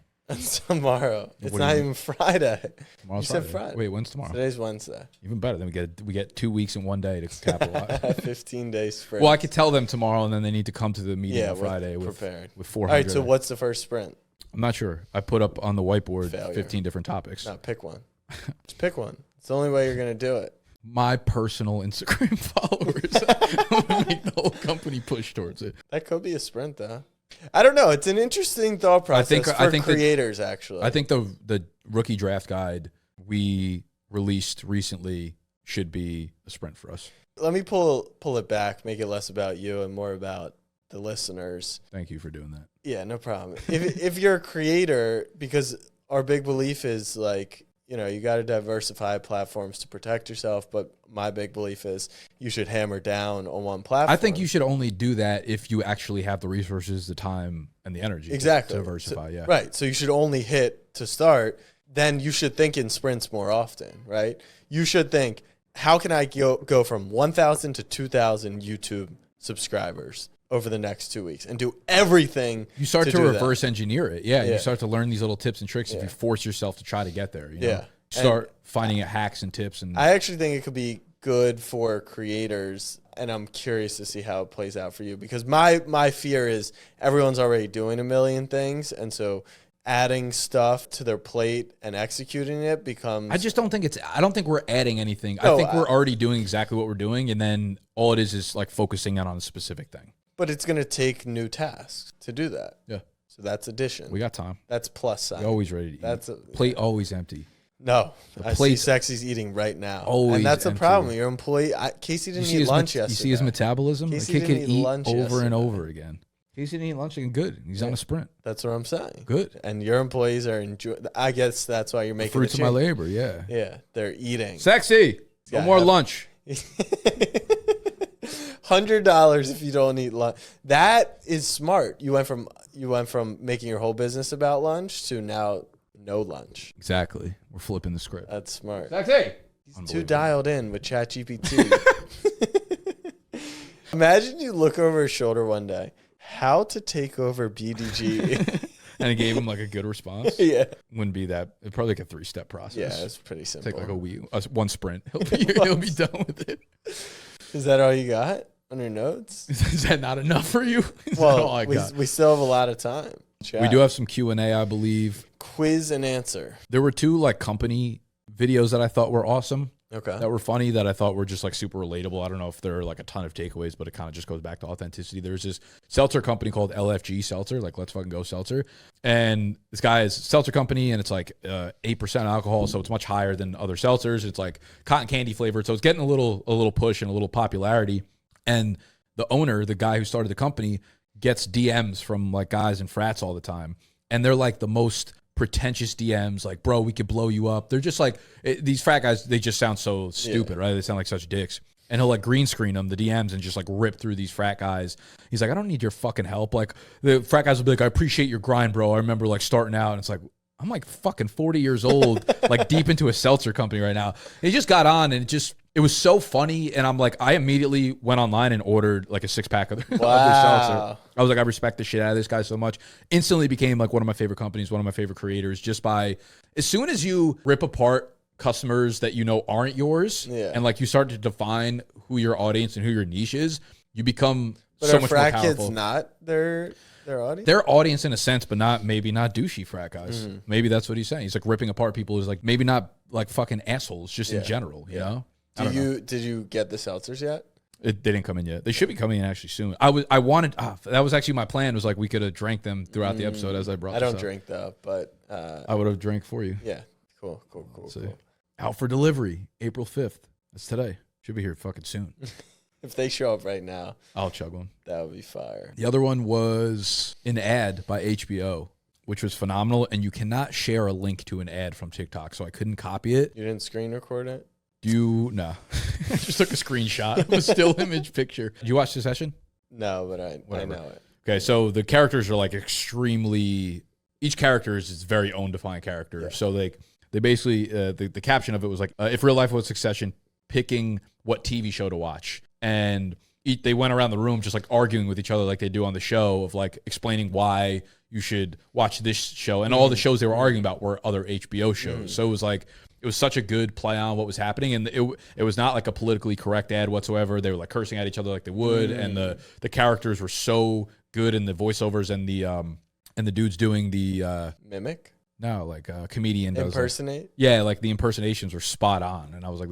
Tomorrow. It's not even Friday. Tomorrow's you said Friday. Wait, when's tomorrow? Today's Wednesday. Even better. Then we get 2 weeks in one day to capitalize. 15 days sprint. Well, I could tell them tomorrow, and then they need to come to the meeting on Friday with 400. All right, so what's the first sprint? I'm not sure. I put up on the whiteboard 15 different topics. No, pick one. Just pick one. It's the only way you're going to do it. My personal Instagram followers. I'm going to make the whole company push towards it. That could be a sprint, though. I don't know. It's an interesting thought process for creators, actually. I think the rookie draft guide we released recently should be a sprint for us. Let me pull it back, make it less about you and more about the listeners. Thank you for doing that. Yeah, no problem. If you're a creator, because our big belief is like, you got to diversify platforms to protect yourself. But my big belief is you should hammer down on one platform. I think you should only do that if you actually have the resources, the time, and the energy to diversify. Right. So you should only hit to start. Then you should think in sprints more often, right? You should think, how can I go from 1,000 to 2,000 YouTube subscribers over the next 2 weeks and do everything? You start to reverse engineer it. Yeah. You start to learn these little tips and tricks if you force yourself to try to get there. You know? Start finding hacks and tips. And I actually think it could be good for creators, and I'm curious to see how it plays out for you, because my fear is everyone's already doing a million things, and so adding stuff to their plate and executing it becomes... I don't think we're adding anything. No, I think we're already doing exactly what we're doing, and then all it is like focusing on a specific thing. But it's going to take new tasks to do that. Yeah. So that's addition. We got time. That's plus side. You're always ready to eat. Plate always empty. No. I see Sexy's eating right now. Always and that's empty. The problem. Your employee... Casey didn't eat lunch yesterday. You see his metabolism? Casey the kid could eat over and over again. Casey didn't eat lunch again. Good. He's on a sprint. That's what I'm saying. Good. And your employees are enjoying... I guess that's why you're making the fruits of my labor, yeah. Yeah. They're eating. Sexy. No more lunch. $100 if you don't eat lunch. That is smart. You went from making your whole business about lunch to now no lunch. Exactly. We're flipping the script. That's smart. Sexy. He's too dialed in with ChatGPT. Imagine you look over his shoulder one day, how to take over BDG. And it gave him like a good response. Yeah. Wouldn't be that. It'd probably like a 3-step process. Yeah, it's pretty simple. Take like one sprint. He'll be done with it. Is that all you got on your notes? Is that not enough for you? Well, we still have a lot of time. Chat. We do have some Q&A, I believe. Quiz and answer. There were 2 like company videos that I thought were awesome. Okay. That were funny, that I thought were just like super relatable. I don't know if there are like a ton of takeaways, but it kind of just goes back to authenticity. There's this seltzer company called LFG Seltzer, like Let's Fucking Go Seltzer. And this guy is a seltzer company, and it's like 8% alcohol, so it's much higher than other seltzers. It's like cotton candy flavored, so it's getting a little push and a little popularity. And the owner, the guy who started the company, gets DMs from like guys in frats all the time. And they're like the most pretentious DMs, like, bro, we could blow you up. They're just like, these frat guys, they just sound so stupid, right? They sound like such dicks. And he'll like green screen them, the DMs, and just like rip through these frat guys. He's like, I don't need your fucking help. Like, the frat guys will be like, I appreciate your grind, bro. I remember like starting out, and it's like, I'm like fucking 40 years old, like deep into a seltzer company right now. And he just got on, and it was so funny. And I'm like, I immediately went online and ordered like a 6-pack of their seltzer. I was like, I respect the shit out of this guy so much. Instantly became like one of my favorite companies, one of my favorite creators, just by, as soon as you rip apart customers that you know aren't yours, and like you start to define who your audience and who your niche is, you become so much more powerful. Frat kids not their audience? Their audience in a sense, but maybe not douchey frat guys. Maybe that's what he's saying. He's like ripping apart people who's like maybe not like fucking assholes, just in general, you know? Did you get the seltzers yet? They didn't come in yet. They should be coming in actually soon. I wanted that was actually my plan, was like we could have drank them throughout the episode as I brought. I don't drink though, but I would have drank for you. Yeah, cool. Out for delivery, April 5th. That's today. Should be here fucking soon. If they show up right now, I'll chug one. That would be fire. The other one was an ad by HBO, which was phenomenal, and you cannot share a link to an ad from TikTok, so I couldn't copy it. You didn't screen record it? No. I just took a screenshot of a still image picture. Did you watch the session? No, but I know it. Okay, so the characters are like extremely, each character is its very own defined character. Yeah. So they basically, the caption of it was like, if real life was Succession, picking what TV show to watch. And they went around the room just like arguing with each other like they do on the show, of like explaining why you should watch this show. And all the shows they were arguing about were other HBO shows. So it was like, it was such a good play on what was happening. And it was not like a politically correct ad whatsoever. They were like cursing at each other like they would. And the characters were so good in the voiceovers, and the dudes doing the mimic. No, like a comedian does. Impersonate? Like, yeah, like the impersonations were spot on. And I was like,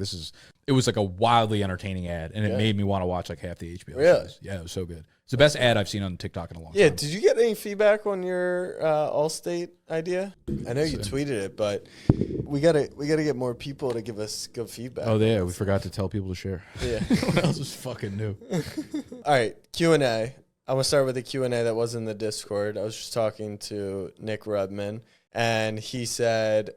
it was like a wildly entertaining ad. And it made me want to watch like half the HBO shows. Yeah, it was so good. It's the best ad I've seen on TikTok in a long time. Yeah, did you get any feedback on your Allstate idea? I know you tweeted it, but we gotta get more people to give us good feedback. Oh, yeah, we forgot to tell people to share. Yeah. What else is fucking new? All right, Q&A. I'm going to start with the Q&A that was in the Discord. I was just talking to Nick Rudman, and he said,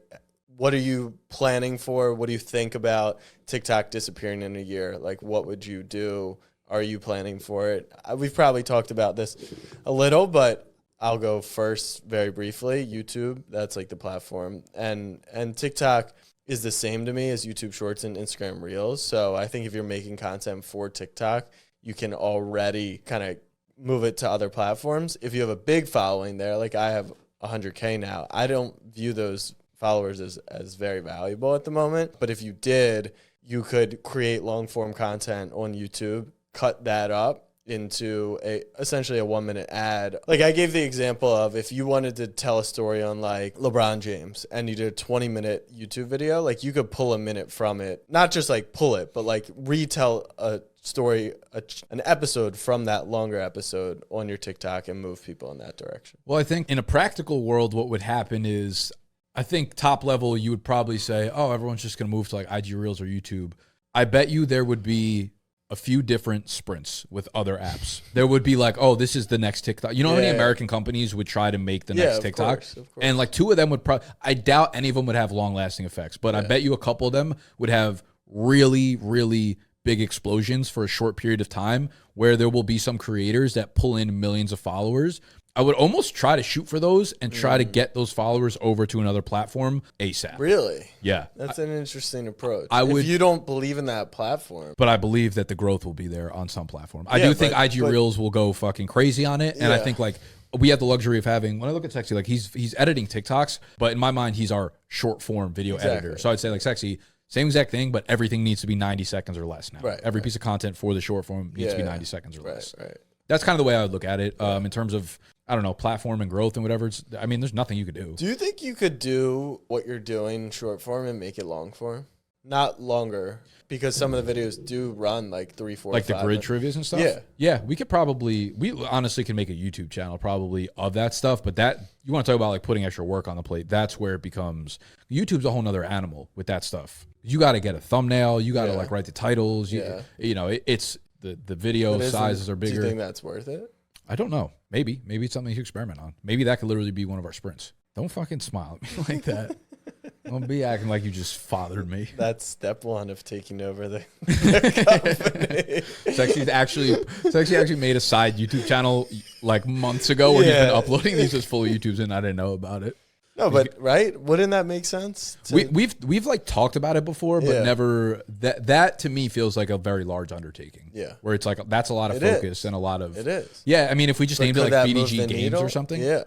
what are you planning for? What do you think about TikTok disappearing in a year? Like, what would you do? Are you planning for it? We've probably talked about this a little, but I'll go first very briefly. YouTube, that's like the platform. And TikTok is the same to me as YouTube Shorts and Instagram Reels. So I think if you're making content for TikTok, you can already kind of move it to other platforms. If you have a big following there, like I have 100K now, I don't view those followers as very valuable at the moment. But if you did, you could create long form content on YouTube, cut that up into essentially a 1-minute ad. Like I gave the example of if you wanted to tell a story on like LeBron James and you did a 20-minute YouTube video, like you could pull a minute from it, not just like pull it, but like retell a story, an episode from that longer episode on your TikTok and move people in that direction. Well, I think in a practical world, what would happen is, I think top level, you would probably say, oh, everyone's just going to move to like IG Reels or YouTube. I bet you there would be a few different sprints with other apps. There would be like, oh, this is the next TikTok. You know how many American companies would try to make the next TikTok? Of course. And like 2 of them would probably, I doubt any of them would have long lasting effects, but I bet you a couple of them would have really, really big explosions for a short period of time, where there will be some creators that pull in millions of followers I would almost try to shoot for those and try to get those followers over to another platform ASAP. Really? Yeah. That's an interesting approach. If you don't believe in that platform. But I believe that the growth will be there on some platform. I do think IG Reels will go fucking crazy on it. And I think like we have the luxury of having, when I look at Sexy, like he's editing TikToks, but in my mind, he's our short form video editor. So I'd say like Sexy, same exact thing, but everything needs to be 90 seconds or less now. Right, Every piece of content for the short form needs to be 90 seconds or less. Right. That's kind of the way I would look at it in terms of, I don't know, platform and growth and whatever. I mean, there's nothing you could do. Do you think you could do what you're doing in short form and make it long form? Not longer, because some of the videos do run like 3, 4, like 5 the grid trivias and stuff? Yeah, we honestly can make a YouTube channel probably of that stuff, but that, you want to talk about like putting extra work on the plate, that's where it becomes, YouTube's a whole nother animal with that stuff. You got to get a thumbnail, you got to like write the titles, you know, it's the video sizes are bigger. Do you think that's worth it? I don't know. Maybe it's something you experiment on. Maybe that could literally be one of our sprints. Don't fucking smile at me like that. Don't be acting like you just fathered me. That's step one of taking over the company. Sexy actually made a side YouTube channel like months ago where he's been uploading these as full YouTubes and I didn't know about it. No, but right? Wouldn't that make sense? We've like talked about it before, but never that to me feels like a very large undertaking. Yeah. Where it's like that's a lot of focus and a lot of it is. Yeah, I mean if we just named it like bdge games or something. Yeah.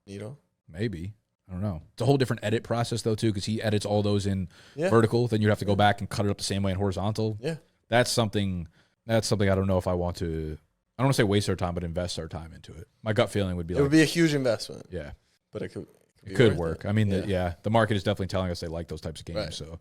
Needle? Maybe. I don't know. It's a whole different edit process though too, because he edits all those in vertical. Then you'd have to go back and cut it up the same way in horizontal. Yeah. That's something I don't know if I want to, I don't want to say waste our time, but invest our time into it. My gut feeling would be it would be a huge investment. Yeah. But it could work. I mean, the market is definitely telling us they like those types of games. Right. So,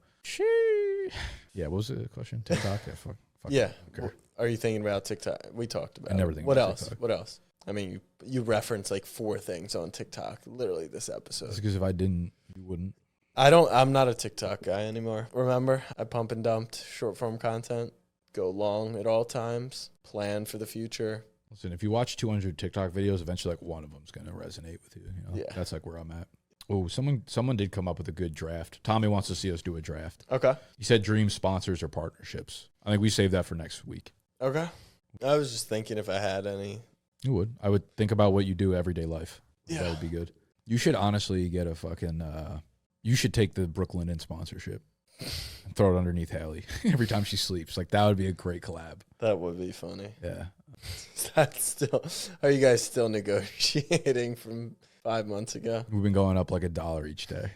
yeah. What was the question? TikTok. Yeah. Fuck. Yeah. Well, are you thinking about TikTok? We talked about. I never think. What about else? TikTok. What else? I mean, you referenced like 4 things on TikTok. Literally this episode. That's because if I didn't, you wouldn't. I'm not a TikTok guy anymore. Remember, I pump and dumped short form content. Go long at all times. Plan for the future. Listen, if you watch 200 TikTok videos, eventually like one of them's gonna resonate with you. Yeah, that's like where I'm at. Oh, someone did come up with a good draft. Tommy wants to see us do a draft. Okay. He said dream sponsors or partnerships. I think we save that for next week. Okay. I was just thinking if I had any. You would. I would think about what you do everyday life. Yeah. That would be good. You should honestly get a fucking. You should take the Brooklyn in sponsorship and throw it underneath Haley every time she sleeps. Like that would be a great collab. That would be funny. Yeah. Are you guys still negotiating from 5 months ago? We've been going up like $1 each day,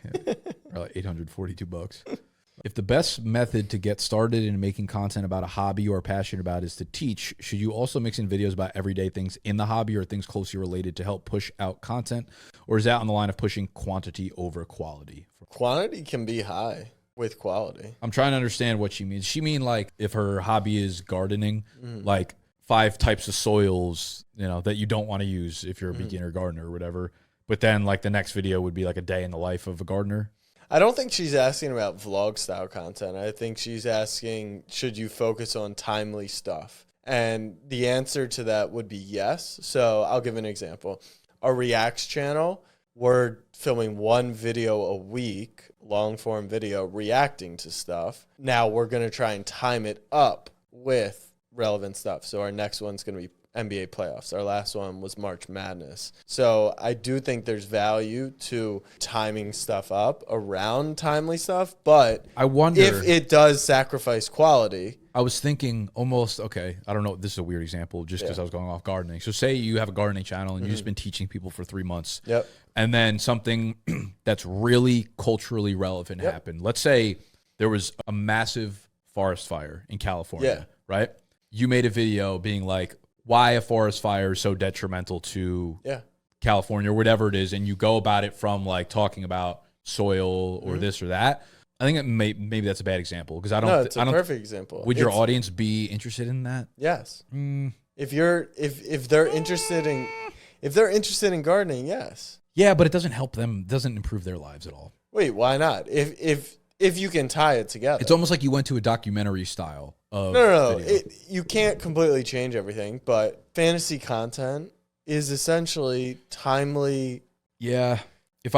or like $842. If the best method to get started in making content about a hobby you are passionate about is to teach, should you also mix in videos about everyday things in the hobby or things closely related to help push out content? Or is that on the line of pushing quantity over quality? Quantity can be high with quality. I'm trying to understand what she means. She mean like if her hobby is gardening, like 5 types of soils, that you don't want to use if you're a beginner gardener or whatever. But then like the next video would be like a day in the life of a gardener. I don't think she's asking about vlog style content. I think she's asking, should you focus on timely stuff? And the answer to that would be yes. So I'll give an example. Our Reacts channel, we're filming 1 video a week, long form video, reacting to stuff. Now we're going to try and time it up with relevant stuff. So our next one's going to be NBA playoffs. Our last one was March Madness. So I do think there's value to timing stuff up around timely stuff, but I wonder if it does sacrifice quality. I was thinking almost, okay, I don't know, this is a weird example just because I was going off gardening. So say you have a gardening channel and you've just been teaching people for 3 months. Yep. And then something that's really culturally relevant happened. Let's say there was a massive forest fire in California, right? You made a video being like, why a forest fire is so detrimental to California or whatever it is, and you go about it from like talking about soil or this or that. I think maybe that's a bad example because I don't. No, it's a perfect example. Would your audience be interested in that? Yes. If they're interested in gardening, yes. Yeah, but it doesn't help them. Doesn't improve their lives at all. Wait, why not? If you can tie it together, it's almost like you went to a documentary style. No. You can't completely change everything, but fantasy content is essentially timely. Yeah. If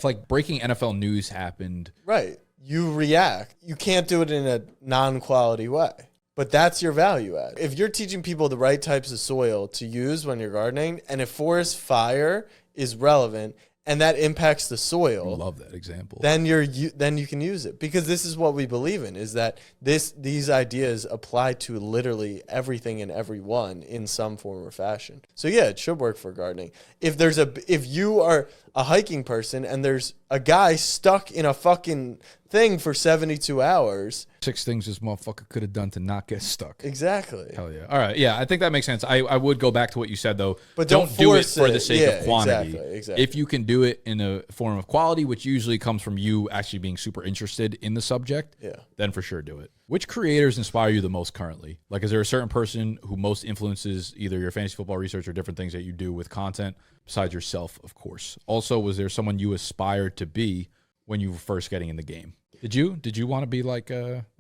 like breaking NFL news happened. Right. You react. You can't do it in a non-quality way. But that's your value add. If you're teaching people the right types of soil to use when you're gardening, and if forest fire is relevant and that impacts the soil, I love that example. then you can use it, because this is what we believe in, is that these ideas apply to literally everything and everyone in some form or fashion. So yeah, it should work for gardening. If you are a hiking person and there's a guy stuck in a fucking thing for 72 hours. 6 things this motherfucker could have done to not get stuck. Exactly. Hell yeah. All right. Yeah, I think that makes sense. I would go back to what you said, though. But don't do it for the sake of quantity. Exactly. If you can do it in a form of quality, which usually comes from you actually being super interested in the subject, then for sure do it. Which creators inspire you the most currently? Like, is there a certain person who most influences either your fantasy football research or different things that you do with content, besides yourself, of course? Also, was there someone you aspired to be when you were first getting in the game? Did you want to be like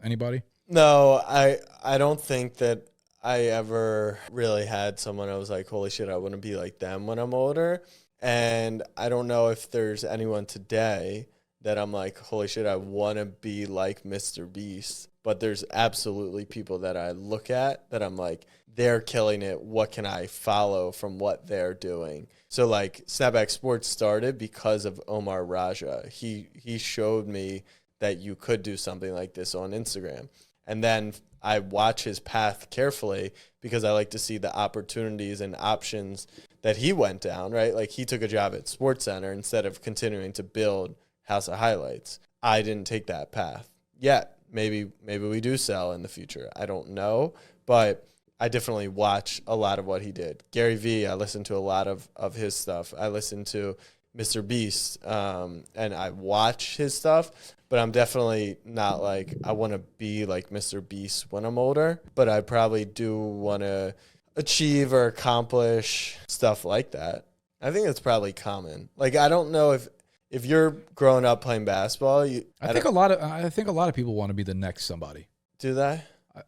anybody? No, I don't think that I ever really had someone I was like, holy shit, I want to be like them when I'm older. And I don't know if there's anyone today that I'm like, holy shit, I want to be like Mr. Beast. But there's absolutely people that I look at that I'm like, they're killing it. What can I follow from what they're doing? So like Snapback Sports started because of Omar Raja. He showed me that you could do something like this on Instagram. And then I watch his path carefully because I like to see the opportunities and options that he went down, right? Like he took a job at SportsCenter instead of continuing to build House of Highlights. I didn't take that path yet. Maybe we do sell in the future. I don't know, but I definitely watch a lot of what he did. Gary Vee, I listen to a lot of his stuff. I listen to Mr. Beast, and I watch his stuff, but I'm definitely not like, I want to be like Mr. Beast when I'm older, but I probably do want to achieve or accomplish stuff like that. I think it's probably common. Like, I don't know if you're growing up playing basketball, I think a lot of people want to be the next somebody. Do they?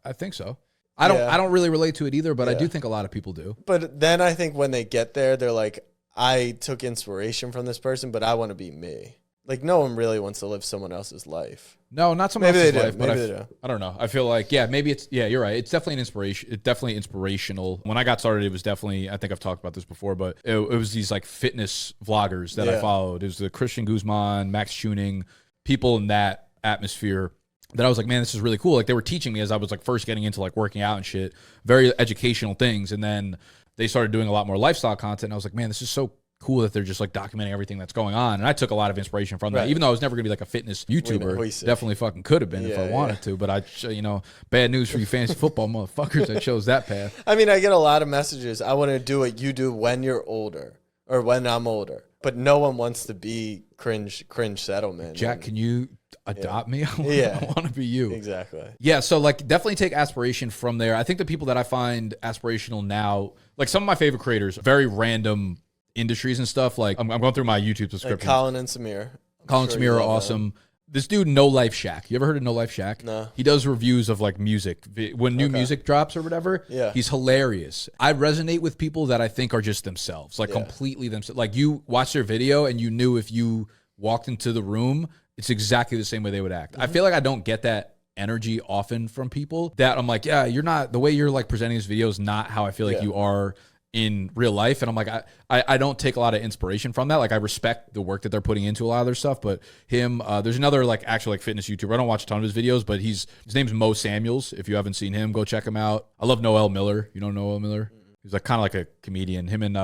I think so. I don't really relate to it either, but I do think a lot of people do. But then I think when they get there, they're like, I took inspiration from this person, but I want to be me. Like, no one really wants to live someone else's life. No, not someone else's life, but they do. I don't know. I feel like, maybe you're right. It's definitely an inspiration. It's definitely inspirational. When I got started, it was definitely, I think I've talked about this before, but it was these like fitness vloggers that I followed. It was the Christian Guzman, Max Tuning, people in that atmosphere that I was like, man, this is really cool. Like, they were teaching me as I was like first getting into like working out and shit, very educational things. And then they started doing a lot more lifestyle content. And I was like, man, this is so cool that they're just like documenting everything that's going on. And I took a lot of inspiration from that, even though I was never gonna be like a fitness YouTuber. Definitely fucking could have been if I wanted to, but bad news for you fantasy football motherfuckers that chose that path. I mean, I get a lot of messages. I want to do what you do when you're older or when I'm older, but no one wants to be cringe settleman. Jack, can you adopt me? I want to be you. Exactly. Yeah. So like definitely take aspiration from there. I think the people that I find aspirational now, like some of my favorite creators, very random industries and stuff. Like I'm going through my YouTube subscription. Like Colin and Samir. Colin and Samir are awesome. This dude, No Life Shack. You ever heard of No Life Shack? No. He does reviews of like music. When new music drops or whatever, he's hilarious. I resonate with people that I think are just themselves, like completely themselves. Like you watch their video and you knew if you walked into the room, it's exactly the same way they would act. I feel like I don't get that energy often from people that I'm like, yeah, you're not, the way you're like presenting this video is not how I feel like you are in real life. And I'm like, I don't take a lot of inspiration from that. Like I respect the work that they're putting into a lot of their stuff, but him, there's another like actual like fitness YouTuber. I don't watch a ton of his videos, but his name's Mo Samuels. If you haven't seen him, go check him out. I love Noel Miller. You know Noel Miller? He's like kind of like a comedian. Him and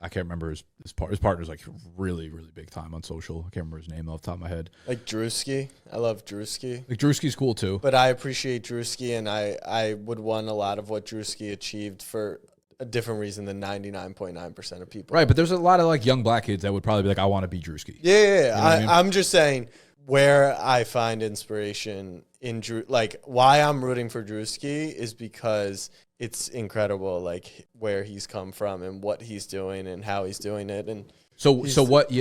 I can't remember his partner's like really, really big time on social. I can't remember his name off the top of my head. Like Drewski. I love Drewski. Like Drewski's cool too. But I appreciate Drewski, and I would want a lot of what Drewski achieved for a different reason than 99.9% of people. Right, but there's a lot of like young black kids that would probably be like, I want to be Drewski. Yeah. You know I mean? I'm just saying where I find inspiration in Drew, like why I'm rooting for Drewski is because it's incredible, like where he's come from and what he's doing and how he's doing it. And so what?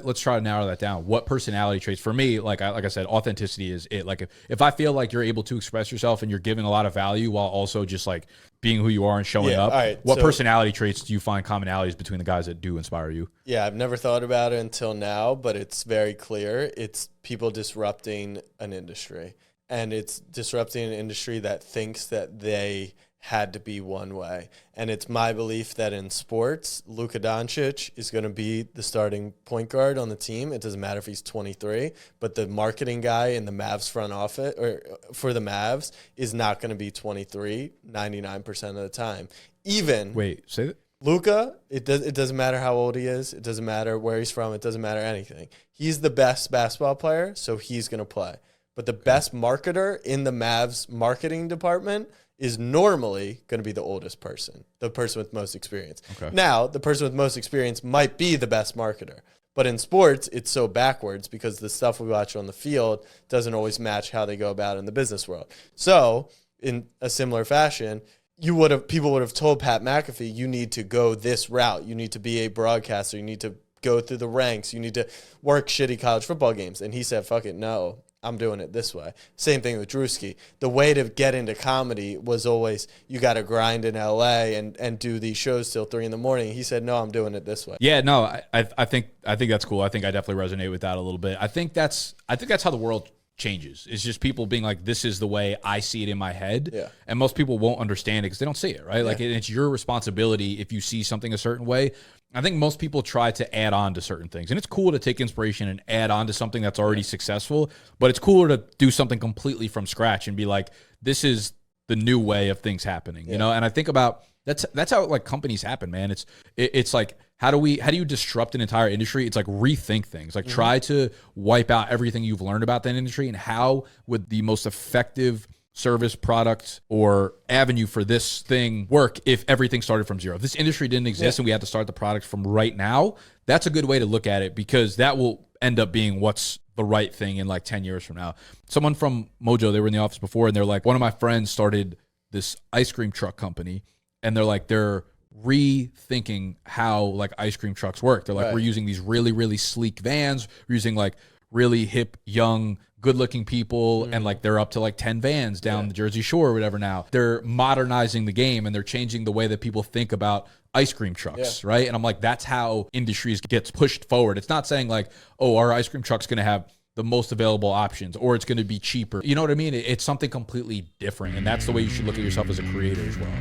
Let's try to narrow that down. What personality traits for me? Like I said, authenticity is it. Like if I feel like you're able to express yourself and you're giving a lot of value while also just like being who you are and showing up. Right, what personality traits do you find commonalities between the guys that do inspire you? Yeah, I've never thought about it until now, but it's very clear. It's people disrupting an industry. and it's disrupting an industry that thinks that they had to be one way. And it's my belief that in sports, Luka Doncic is going to be the starting point guard on the team. It doesn't matter if he's 23, but the marketing guy in the Mavs front office or for the Mavs is not going to be 23 99% of the time. Even Wait, say that. Luka, it doesn't matter how old he is. It doesn't matter where he's from. It doesn't matter anything. He's the best basketball player, so he's going to play. But the best marketer in the Mavs marketing department is normally going to be the oldest person, the person with most experience. Okay. Now, the person with most experience might be the best marketer. But in sports, it's so backwards because the stuff we watch on the field doesn't always match how they go about in the business world. So, in a similar fashion, people would have told Pat McAfee, you need to go this route. You need to be a broadcaster. You need to go through the ranks. You need to work shitty college football games. And he said, fuck it, no. I'm doing it this way. Same thing with Drewski. The way to get into comedy was always you got to grind in LA and do these shows till 3 a.m. He said, no, I'm doing it this way. Yeah, no, I think that's cool. I think I definitely resonate with that a little bit. I think that's how the world changes. It's just people being like, this is the way I see it in my head. Yeah. And most people won't understand it because they don't see it, right? Like, it's your responsibility if you see something a certain way. I think most people try to add on to certain things. And it's cool to take inspiration and add on to something that's already successful, but it's cooler to do something completely from scratch and be like, this is the new way of things happening, you know? And I think about that's how like companies happen, man. It's like, how do you disrupt an entire industry? It's like rethink things, like try to wipe out everything you've learned about that industry, and how would the most effective service, product, or avenue for this thing work if everything started from zero? If this industry didn't exist and we had to start the product from right now, that's a good way to look at it, because that will end up being what's the right thing in like 10 years from now. Someone from Mojo, they were in the office before, and they're like, one of my friends started this ice cream truck company, and they're rethinking how like ice cream trucks work. They're like, we're using these really, really sleek vans. We're using like really hip, young, good-looking people, and like they're up to like 10 vans down the Jersey Shore or whatever now. They're modernizing the game, and they're changing the way that people think about ice cream trucks, right? And I'm like, that's how industries gets pushed forward. It's not saying like, oh, our ice cream truck's going to have the most available options, or it's going to be cheaper. You know what I mean? It's something completely different, and that's the way you should look at yourself as a creator as well.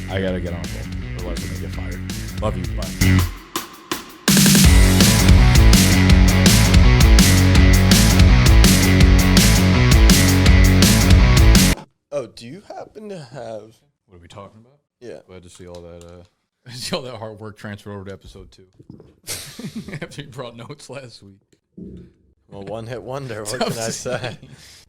I got to get on a phone, otherwise I'm going to get fired. Love you. Bye. Oh, do you happen to have... What are we talking about? Yeah. Glad to see all that hard work transferred over to episode 2. After you brought notes last week. Well, one-hit wonder, what can I say?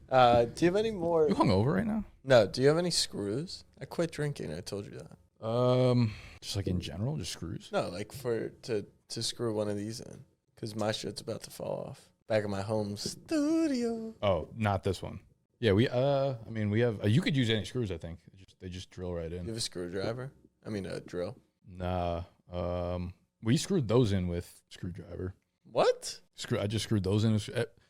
Do you have any more... You hungover right now? No, do you have any screws? I quit drinking, I told you that. Just like in general, just screws? No, like to screw one of these in, because my shit's about to fall off. Back in my home studio. Oh, not this one. Yeah, we have, you could use any screws, I think. They just drill right in. You have a screwdriver? I mean, a drill. Nah. We screwed those in with screwdriver. What? I just screwed those in.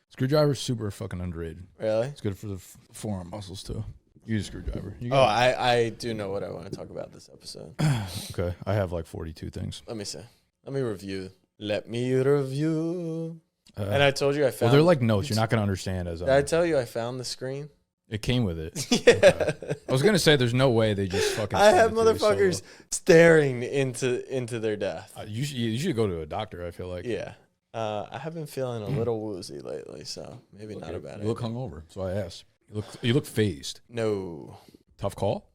Screwdriver's super fucking underrated. Really? It's good for the forearm muscles, too. Use a screwdriver. I do know what I want to talk about this episode. Okay. I have like 42 things. Let me see. Let me review. And I told you I found... Well, they're like notes. You're not going to understand as Did I tell you I found the screen? It came with it. Yeah. Okay. I was going to say there's no way they just fucking... I have motherfuckers staring into their death. You should go to a doctor, I feel like. Yeah. I have been feeling a little woozy lately, so maybe not a bad idea. You look hungover, so I asked. You look phased. No. Tough call?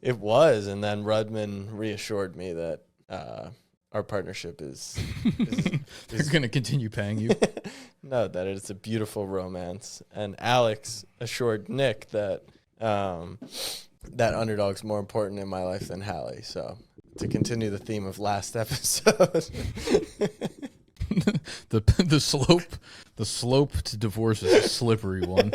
It was, and then Rudman reassured me that our partnership is They're going to continue paying you? No, that it's a beautiful romance. And Alex assured Nick that that underdog's more important in my life than Hallie. So to continue the theme of last episode... the slope to divorce is a slippery one.